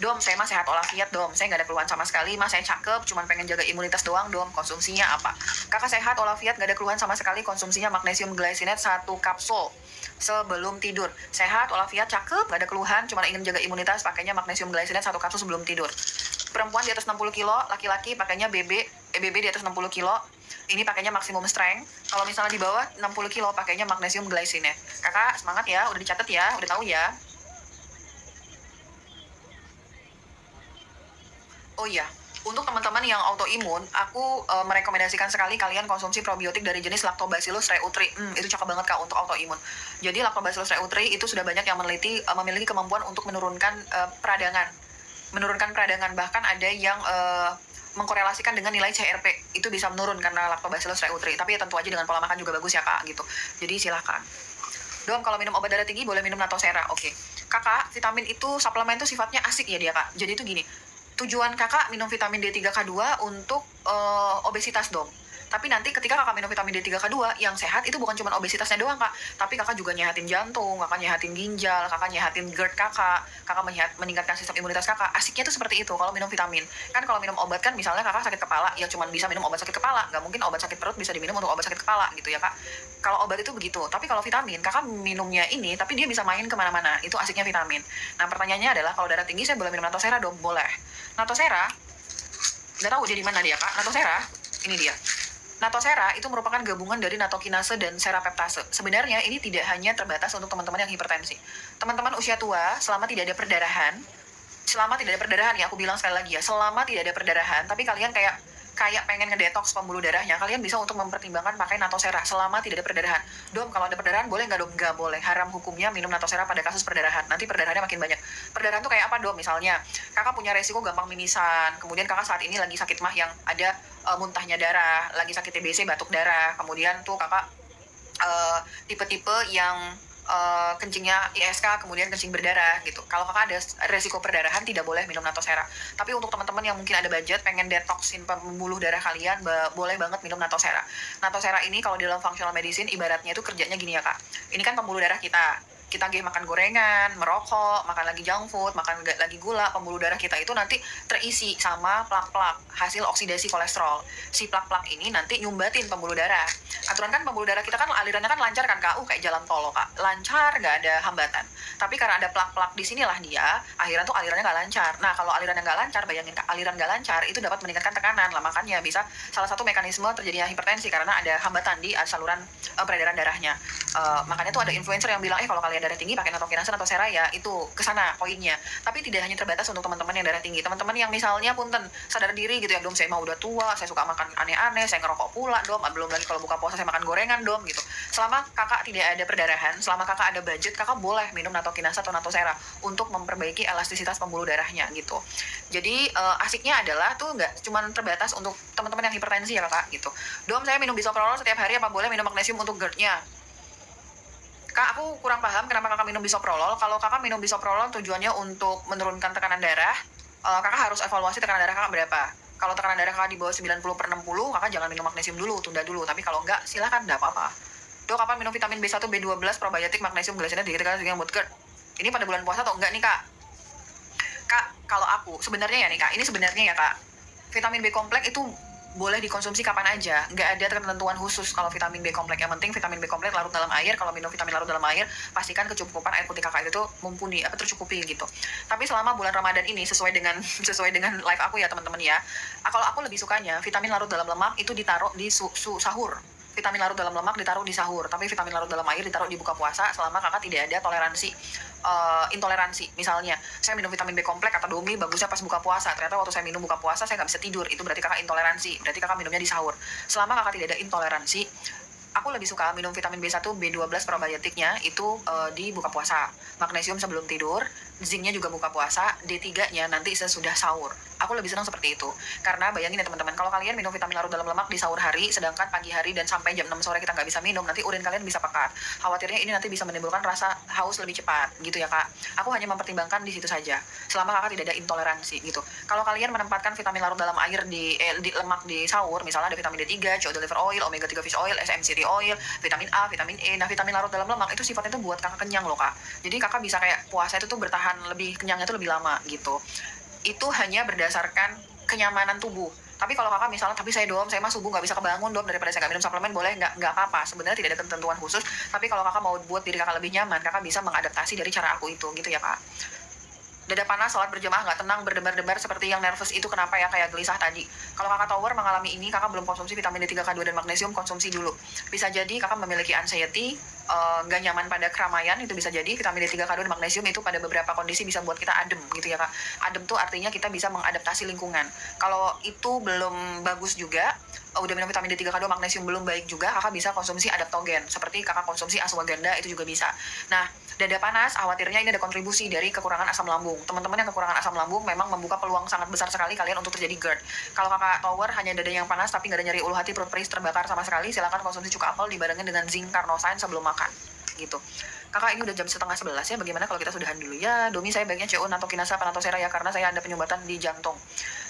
[SPEAKER 1] Dom, saya mah sehat walafiat dom, saya nggak ada keluhan sama sekali, mah saya cakep, cuman pengen jaga imunitas doang dom. Konsumsinya apa? Kakak sehat walafiat, nggak ada keluhan sama sekali, konsumsinya magnesium glycinate 1 kapsul sebelum tidur. Sehat walafiat, cakep, nggak ada keluhan, cuma ingin jaga imunitas, pakainya magnesium glycinate 1 kapsul sebelum tidur. Perempuan di atas 60 kilo, laki-laki pakainya BB di atas 60 kilo, ini pakainya Maximum Strength. Kalau misalnya di bawah 60 kilo pakainya magnesium glycinate. Kakak semangat ya, udah dicatat ya, udah tahu ya. Oh iya, untuk teman-teman yang autoimun, aku merekomendasikan sekali kalian konsumsi probiotik dari jenis Lactobacillus reuteri. Itu cakep banget kak untuk autoimun. Jadi Lactobacillus reuteri itu sudah banyak yang meneliti memiliki kemampuan untuk menurunkan peradangan. Bahkan ada yang mengkorelasikan dengan nilai CRP. Itu bisa menurun karena Lactobacillus reuteri. Tapi ya tentu aja dengan pola makan juga bagus ya kak gitu. Jadi silahkan. Dom, kalau minum obat darah tinggi boleh minum Natosera. Oke. Kakak, vitamin itu, suplemen itu sifatnya asik ya dia kak. Jadi itu gini, tujuan kakak minum vitamin D3, K2 untuk obesitas dong. Tapi nanti ketika kakak minum vitamin D3, K2 yang sehat itu bukan cuma obesitasnya doang kak, tapi kakak juga nyehatin jantung, kakak nyehatin ginjal, kakak nyehatin GERD kakak meningkatkan sistem imunitas kakak. Asiknya tuh seperti itu kalau minum vitamin. Kan kalau minum obat kan misalnya kakak sakit kepala, ya cuma bisa minum obat sakit kepala, nggak mungkin obat sakit perut bisa diminum untuk obat sakit kepala gitu ya kak. Kalau obat itu begitu, tapi kalau vitamin kakak minumnya ini, tapi dia bisa main kemana-mana, itu asiknya vitamin. Nah pertanyaannya adalah kalau darah tinggi saya boleh minum Natosera dong? Boleh. Natosera, udah tahu dia di mana dia kak? Natosera, ini dia. Natosera itu merupakan gabungan dari natokinase dan serapeptase. Sebenarnya ini tidak hanya terbatas untuk teman-teman yang hipertensi. Teman-teman usia tua, selama tidak ada perdarahan ya, aku bilang sekali lagi ya, selama tidak ada perdarahan, tapi kalian kayak pengen ngedetoks pembuluh darahnya, kalian bisa untuk mempertimbangkan pakai Natosera selama tidak ada perdarahan. Dom, kalau ada perdarahan boleh nggak dom? Nggak boleh. Haram hukumnya minum Natosera pada kasus perdarahan. Nanti perdarahannya makin banyak. Perdarahan tuh kayak apa dom? Misalnya, kakak punya resiko gampang mimisan, kemudian kakak saat ini lagi sakit mah yang ada muntahnya darah, lagi sakit TBC, batuk darah, kemudian tuh kakak tipe-tipe yang kencingnya ISK, kemudian kencing berdarah gitu. Kalau kakak ada resiko perdarahan tidak boleh minum Natosera. Tapi untuk teman-teman yang mungkin ada budget pengen detoksin pembuluh darah kalian, boleh banget minum Natosera. Natosera ini kalau di dalam functional medicine ibaratnya itu kerjanya gini ya kak. Ini kan pembuluh darah kita makan gorengan, merokok, makan lagi junk food, makan lagi gula, pembuluh darah kita itu nanti terisi sama plak-plak hasil oksidasi kolesterol. Si plak-plak ini nanti nyumbatin pembuluh darah. Aturan kan pembuluh darah kita kan alirannya kan lancar kan kak, kayak jalan tol kak, lancar, nggak ada hambatan. Tapi karena ada plak-plak di sinilah dia, akhirnya tuh alirannya nggak lancar. Nah kalau alirannya nggak lancar, bayangin kak, aliran nggak lancar itu dapat meningkatkan tekanan lah, makanya bisa salah satu mekanisme terjadinya hipertensi karena ada hambatan di saluran peredaran darahnya. Makanya tuh ada influencer yang bilang kalau kalian darah tinggi pakai natokinase atau Natosera ya, itu kesana poinnya. Tapi tidak hanya terbatas untuk teman-teman yang darah tinggi, teman-teman yang misalnya punten sadar diri gitu ya, dom saya mau udah tua, saya suka makan aneh-aneh, saya ngerokok pula dom, belum lagi kalau buka puasa saya makan gorengan dom gitu. Selama kakak tidak ada perdarahan, selama kakak ada budget, kakak boleh minum natokinase atau Natosera untuk memperbaiki elastisitas pembuluh darahnya gitu. Jadi asiknya adalah tuh nggak cuma terbatas untuk teman-teman yang hipertensi ya kakak gitu. Dom saya minum bisoprolol setiap hari, apa boleh minum magnesium untuk GERD-nya? Kak, aku kurang paham kenapa kakak minum bisoprolol. Kalau kakak minum bisoprolol tujuannya untuk menurunkan tekanan darah, kakak harus evaluasi tekanan darah kakak berapa. Kalau tekanan darah kakak di bawah 90/60, kakak jangan minum magnesium dulu, tunda dulu. Tapi kalau enggak, silakan, enggak apa-apa. Dok, kapan minum vitamin B1, B12, probiotik, magnesium, glycinate, dietikalis dengan buat GERD? Ini pada bulan puasa atau enggak nih kak? Kak, kalau aku sebenarnya ya nih kak, ini sebenarnya ya kak, vitamin B kompleks itu boleh dikonsumsi kapan aja, nggak ada ketentuan khusus kalau vitamin B kompleks. Yang penting vitamin B kompleks larut dalam air. Kalau minum vitamin larut dalam air, pastikan kecukupan air putih kakak itu tuh mumpuni, tercukupi gitu. Tapi selama bulan Ramadan ini sesuai dengan live aku ya teman-teman ya. Kalau aku lebih sukanya vitamin larut dalam lemak itu ditaruh di sahur. Vitamin larut dalam lemak ditaruh di sahur, tapi vitamin larut dalam air ditaruh di buka puasa selama kakak tidak ada intoleransi. Misalnya saya minum vitamin B kompleks kata Domi bagusnya pas buka puasa, ternyata waktu saya minum buka puasa saya nggak bisa tidur, itu berarti kakak intoleransi, berarti kakak minumnya di sahur. Selama kakak tidak ada intoleransi, aku lebih suka minum vitamin B1, B12 probiotiknya itu di buka puasa, magnesium sebelum tidur, zincnya juga buka puasa, D3-nya nanti sesudah sahur. Aku lebih senang seperti itu. Karena bayangin ya teman-teman, kalau kalian minum vitamin larut dalam lemak di sahur hari, sedangkan pagi hari dan sampai jam 6 sore kita nggak bisa minum, nanti urin kalian bisa pekat. Khawatirnya ini nanti bisa menimbulkan rasa haus lebih cepat, gitu ya kak. Aku hanya mempertimbangkan di situ saja, selama kakak tidak ada intoleransi gitu. Kalau kalian menempatkan vitamin larut dalam air di lemak di sahur, misalnya ada vitamin D3, COD liver oil, omega 3 fish oil, SMCT oil, vitamin A, vitamin E. Nah, vitamin larut dalam lemak itu sifatnya tuh buat kakak kenyang loh kak. Jadi kakak bisa kayak puasa itu tuh bertahan lebih, kenyangnya tuh lebih lama gitu. Itu hanya berdasarkan kenyamanan tubuh. Tapi kalau kakak misalnya, tapi saya mah subuh nggak bisa kebangun dom, daripada saya nggak minum suplemen, boleh nggak apa-apa. Sebenarnya tidak ada ketentuan khusus. Tapi kalau kakak mau buat diri kakak lebih nyaman, kakak bisa mengadaptasi dari cara aku itu, gitu ya kak. Dada panas, salat berjamaah nggak tenang, berdebar-debar seperti yang nervous itu, kenapa ya, kayak gelisah tadi. Kalau kakak tower mengalami ini, kakak belum konsumsi vitamin D3, K2, dan magnesium, konsumsi dulu. Bisa jadi kakak memiliki anxiety, nggak nyaman pada keramaian, itu bisa jadi. Vitamin D3, K2, dan magnesium itu pada beberapa kondisi bisa buat kita adem gitu ya kak. Adem tuh artinya kita bisa mengadaptasi lingkungan. Kalau itu belum bagus juga, udah minum vitamin D3, K2, magnesium belum baik juga, kakak bisa konsumsi adaptogen, seperti kakak konsumsi ashwagandha, itu juga bisa. Nah, dada panas, khawatirnya ini ada kontribusi dari kekurangan asam lambung. Teman-teman yang kekurangan asam lambung memang membuka peluang sangat besar sekali kalian untuk terjadi GERD. Kalau kakak tower hanya dada yang panas tapi nggak ada nyeri ulu hati, perut perih, terbakar sama sekali, silakan konsumsi cuka apel dibarengin dengan zinc carnosine sebelum makan. Gitu. Kakak, ini udah jam 10:30 ya, bagaimana kalau kita sudahan dulu ya? Domi, saya baiknya CO natokinasa apa natosera ya, karena saya ada penyumbatan di jantung.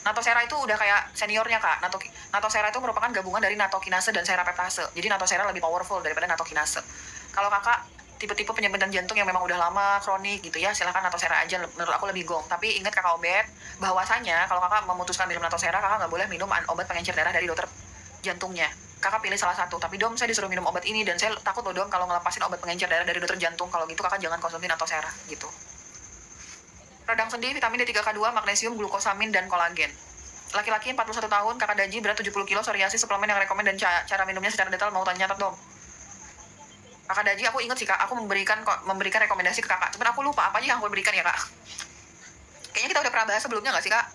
[SPEAKER 1] Natosera itu udah kayak seniornya kak. Natosera itu merupakan gabungan dari natokinase dan serapeptase. Jadi natosera lebih powerful daripada natokinase. Kalau kakak tipe-tipe penyempitan jantung yang memang udah lama kronik gitu ya, silahkan natosera aja, menurut aku lebih gong. Tapi ingat kakak obet, bahwasanya kalau kakak memutuskan minum natosera, kakak nggak boleh minum obat pengencer darah dari dokter jantungnya. Kakak pilih salah satu. Tapi dom, saya disuruh minum obat ini dan saya takut loh dom kalau ngelepasin obat pengencer darah dari dokter jantung. Kalau gitu kakak jangan konsumsi natosera gitu. Radang sendi, vitamin D3, K2, magnesium, glukosamin, dan kolagen. Laki-laki 41 tahun, kakak Daji, berat 70 kilo, psoriasis, suplemen yang rekomen dan cara minumnya secara detail mau tanya nyatat dong. Kakak Daji, aku inget sih kak, aku memberikan rekomendasi ke kakak. Cuman aku lupa apa aja yang aku berikan ya kak. Kayaknya kita udah pernah bahas sebelumnya nggak sih kak?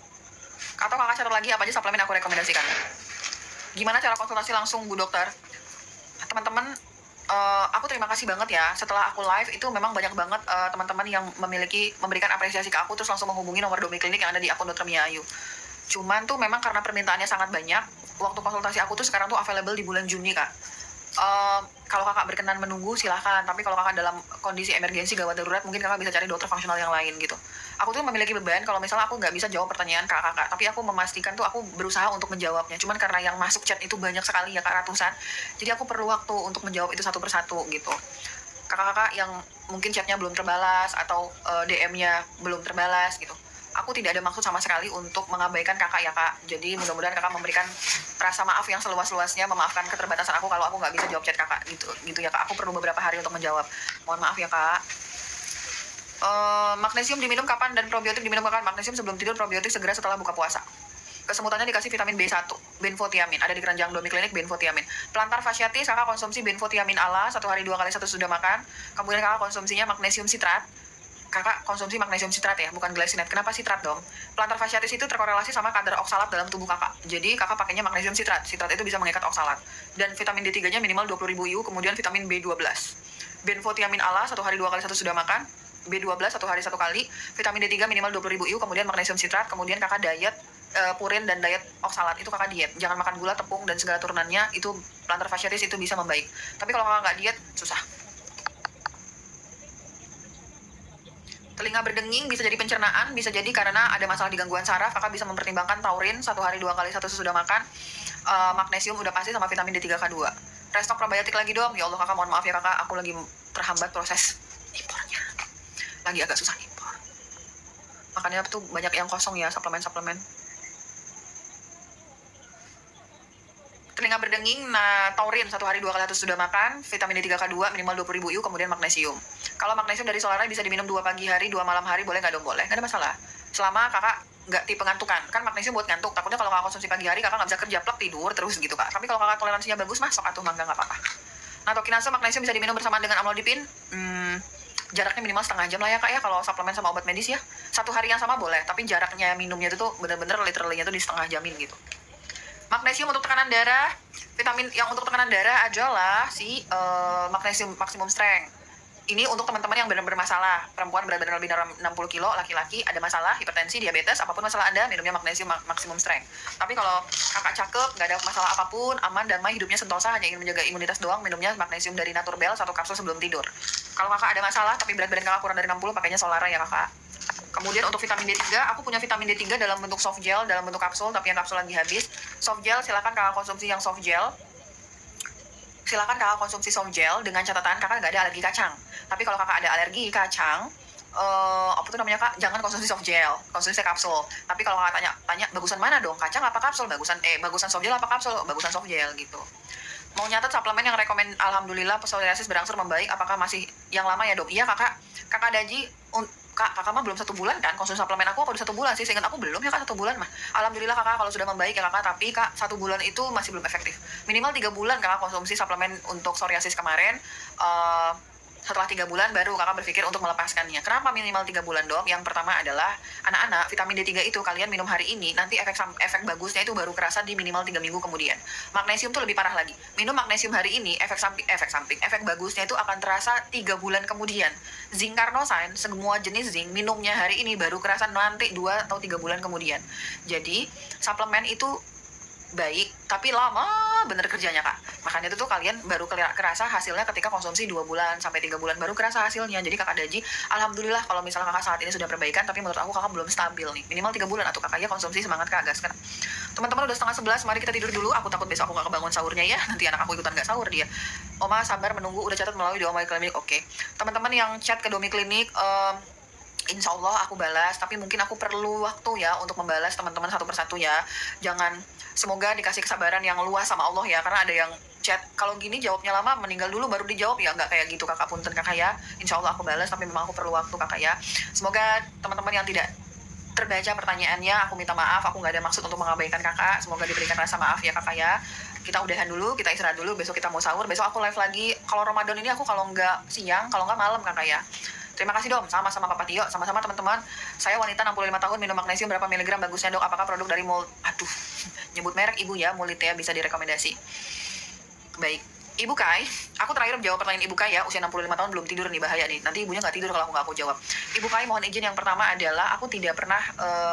[SPEAKER 1] Atau kakak catat lagi apa aja suplemen aku rekomendasikan? Gimana cara konsultasi langsung Bu Dokter? Teman-teman, aku terima kasih banget ya. Setelah aku live itu memang banyak banget teman-teman yang memberikan apresiasi ke aku, terus langsung menghubungi nomor Domi Klinik yang ada di akun Dr. Mia Ayu. Cuman tuh memang karena permintaannya sangat banyak, waktu konsultasi aku tuh sekarang tuh available di bulan Juni kak. Kalau kakak berkenan menunggu silahkan, tapi kalau kakak dalam kondisi emergensi gawat darurat, mungkin kakak bisa cari dokter fungsional yang lain gitu. Aku tuh memiliki beban kalau misalnya aku nggak bisa jawab pertanyaan kakak, tapi aku memastikan tuh aku berusaha untuk menjawabnya. Cuman karena yang masuk chat itu banyak sekali ya kak, ratusan, jadi aku perlu waktu untuk menjawab itu satu persatu gitu. Kakak-kakak yang mungkin chatnya belum terbalas atau DM-nya belum terbalas gitu, aku tidak ada maksud sama sekali untuk mengabaikan kakak ya kak. Jadi mudah-mudahan kakak memberikan rasa maaf yang seluas-luasnya, memaafkan keterbatasan aku kalau aku nggak bisa jawab chat kakak gitu ya kak. Aku perlu beberapa hari untuk menjawab, mohon maaf ya kak. Magnesium diminum kapan dan probiotik diminum kapan? Magnesium sebelum tidur, probiotik segera setelah buka puasa. Kesemutannya dikasih vitamin B1, benfotiamin, ada di keranjang Domi Klinik, benfotiamin. Plantar fasciitis, kakak konsumsi benfotiamin ala 1 hari 2 kali 1 sudah makan. Kemudian kakak konsumsinya magnesium sitrat. Kakak konsumsi magnesium sitrat ya, bukan glycinate. Kenapa sitrat dong? Plantar fasciitis itu terkorelasi sama kadar oksalat dalam tubuh kakak. Jadi kakak pakainya magnesium sitrat. Sitrat itu bisa mengikat oksalat. Dan vitamin D3-nya minimal 20.000 IU, kemudian vitamin B12. Benfotiamin ala 1 hari 2 kali 1 sudah makan. B12 1 hari 1 kali. Vitamin D3 minimal 20.000 IU, kemudian magnesium sitrat, kemudian kakak diet purin dan diet oksalat, itu kakak diet. Jangan makan gula, tepung, dan segala turunannya, itu plantar fasciitis itu bisa membaik. Tapi kalau kakak nggak diet, susah. Telinga berdenging bisa jadi pencernaan, bisa jadi karena ada masalah di gangguan saraf. Kakak bisa mempertimbangkan taurin 1 hari 2 kali 1 sesudah makan. Magnesium udah pasti, sama vitamin D3, K2. Restock probiotik lagi dong. Ya Allah kakak, mohon maaf ya kakak, aku lagi terhambat proses impornya. lagi agak susah impor. Makanya tuh banyak yang kosong ya suplemen-suplemen. Telinga berdenging, nah taurin 1 hari 2 kali atau sudah makan, vitamin D3 K2 minimal 20.000 IU, kemudian magnesium. Kalau magnesium dari Solara bisa diminum 2 pagi hari, 2 malam hari, boleh nggak dong? Boleh, nggak ada masalah. Selama kakak nggak tipe ngantukan, kan magnesium buat ngantuk. Takutnya kalau kakak konsumsi pagi hari, kakak nggak bisa kerja, plek tidur terus gitu kak. Tapi kalau kakak toleransinya bagus, mah sok atuh mangga nggak apa-apa. Nah tokinase magnesium bisa diminum bersamaan dengan amlodipin. Jaraknya minimal setengah jam lah ya kak ya, kalau suplemen sama obat medis ya. 1 hari yang sama boleh, tapi jaraknya minumnya itu tuh bener-bener literally-nya tuh di setengah jamin gitu. Magnesium untuk tekanan darah, vitamin yang untuk tekanan darah adalah si magnesium maksimum strength. Ini untuk teman-teman yang benar-benar masalah, perempuan benar-benar lebih dari 60 kilo, laki-laki ada masalah, hipertensi, diabetes, apapun masalah Anda, minumnya magnesium maksimum strength. Tapi kalau kakak cakep, nggak ada masalah apapun, aman, damai, hidupnya sentosa, hanya ingin menjaga imunitas doang, minumnya magnesium dari Naturbell 1 kapsul sebelum tidur. Kalau kakak ada masalah, tapi berat badan kakak kurang dari 60, pakainya Solara ya kakak. Kemudian untuk vitamin D3, aku punya vitamin D3 dalam bentuk soft gel, dalam bentuk kapsul, tapi yang kapsul lagi habis. Soft gel, silakan kakak konsumsi yang soft gel. Silakan kakak konsumsi soft gel dengan catatan kakak nggak ada alergi kacang. Tapi kalau kakak ada alergi kacang, apa tuh namanya kak? Jangan konsumsi soft gel, konsumsi kapsul. Tapi kalau kakak tanya bagusan mana dong? Kacang apa kapsul? Bagusan soft gel apa kapsul? Bagusan soft gel gitu. Mau nyatet suplemen yang rekomend, alhamdulillah psoriasis berangsur membaik. Apakah masih yang lama ya dok? Iya kakak. Kakak Daji, kakak mah belum 1 bulan kan konsumsi suplemen aku, apa udah 1 bulan sih? Seingat aku belum ya kak 1 bulan mah. Alhamdulillah kakak kalau sudah membaik ya kakak, tapi kak 1 bulan itu masih belum efektif. Minimal 3 bulan kakak konsumsi suplemen untuk psoriasis kemarin. Setelah 3 bulan baru kakak berpikir untuk melepaskannya. Kenapa minimal 3 bulan dok? Yang pertama adalah anak-anak vitamin D3 itu kalian minum hari ini, nanti efek bagusnya itu baru kerasa di minimal 3 minggu kemudian. Magnesium tuh lebih parah lagi. Minum magnesium hari ini, efek bagusnya itu akan terasa 3 bulan kemudian. Zinc carnosine, semua jenis zinc, minumnya hari ini baru kerasa nanti 2 atau 3 bulan kemudian. Jadi suplemen itu baik, tapi lama bener kerjanya kak. Makanya itu tuh kalian baru kerasa hasilnya ketika konsumsi 2 bulan sampai 3 bulan baru kerasa hasilnya. Jadi kakak Daji, alhamdulillah kalau misalnya kakak saat ini sudah perbaikan, tapi menurut aku kakak belum stabil nih. Minimal 3 bulan atau kakak ya konsumsi, semangat kak, gas kan. Teman-teman udah 10:30, mari kita tidur dulu. Aku takut besok aku gak kebangun sahurnya ya. Nanti anak aku ikutan gak sahur dia. Oma sabar menunggu, udah catat melalui Domi Klinik. Oke. Teman-teman yang chat ke Domi Klinik, insya Allah aku balas, tapi mungkin aku perlu waktu ya untuk membalas teman-teman satu persatu ya. Jangan, semoga dikasih kesabaran yang luas sama Allah ya, karena ada yang chat kalau gini jawabnya lama, meninggal dulu baru dijawab ya, nggak kayak gitu kakak, punten kakak ya. Insya Allah aku balas, tapi memang aku perlu waktu kakak ya. Semoga teman-teman yang tidak terbaca pertanyaannya, aku minta maaf, aku nggak ada maksud untuk mengabaikan kakak. Semoga diberikan rasa maaf ya kakak ya. Kita udahan dulu, kita istirahat dulu, besok kita mau sahur, besok aku live lagi. Kalau Ramadan ini aku kalau nggak siang, kalau nggak malam kakak ya. Terima kasih dong, sama-sama Papa Tio, sama-sama teman-teman. Saya wanita 65 tahun, minum magnesium berapa miligram bagusnya dok? Apakah produk dari nyebut merek ibu ya, Mulitea bisa direkomendasi. Baik, Ibu Kai, aku terakhir menjawab pertanyaan Ibu Kai ya, usia 65 tahun belum tidur nih, bahaya nih. Nanti ibunya nggak tidur kalau aku jawab. Ibu Kai, mohon izin, yang pertama adalah aku tidak pernah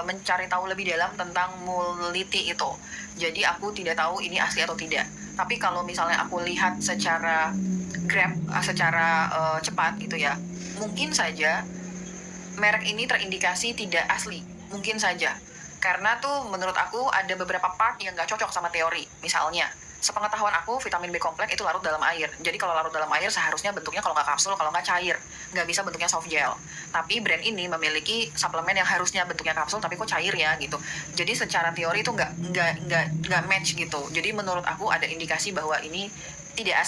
[SPEAKER 1] mencari tahu lebih dalam tentang Muliti itu. Jadi aku tidak tahu ini asli atau tidak. Tapi kalau misalnya aku lihat secara cepat gitu ya, mungkin saja merek ini terindikasi tidak asli, mungkin saja. Karena tuh menurut aku ada beberapa part yang nggak cocok sama teori. Misalnya, sepengetahuan aku vitamin B kompleks itu larut dalam air. Jadi kalau larut dalam air seharusnya bentuknya kalau nggak kapsul, kalau nggak cair, nggak bisa bentuknya soft gel. Tapi brand ini memiliki suplemen yang harusnya bentuknya kapsul tapi kok cair ya gitu. Jadi secara teori itu nggak match gitu. Jadi menurut aku ada indikasi bahwa ini tidak asli.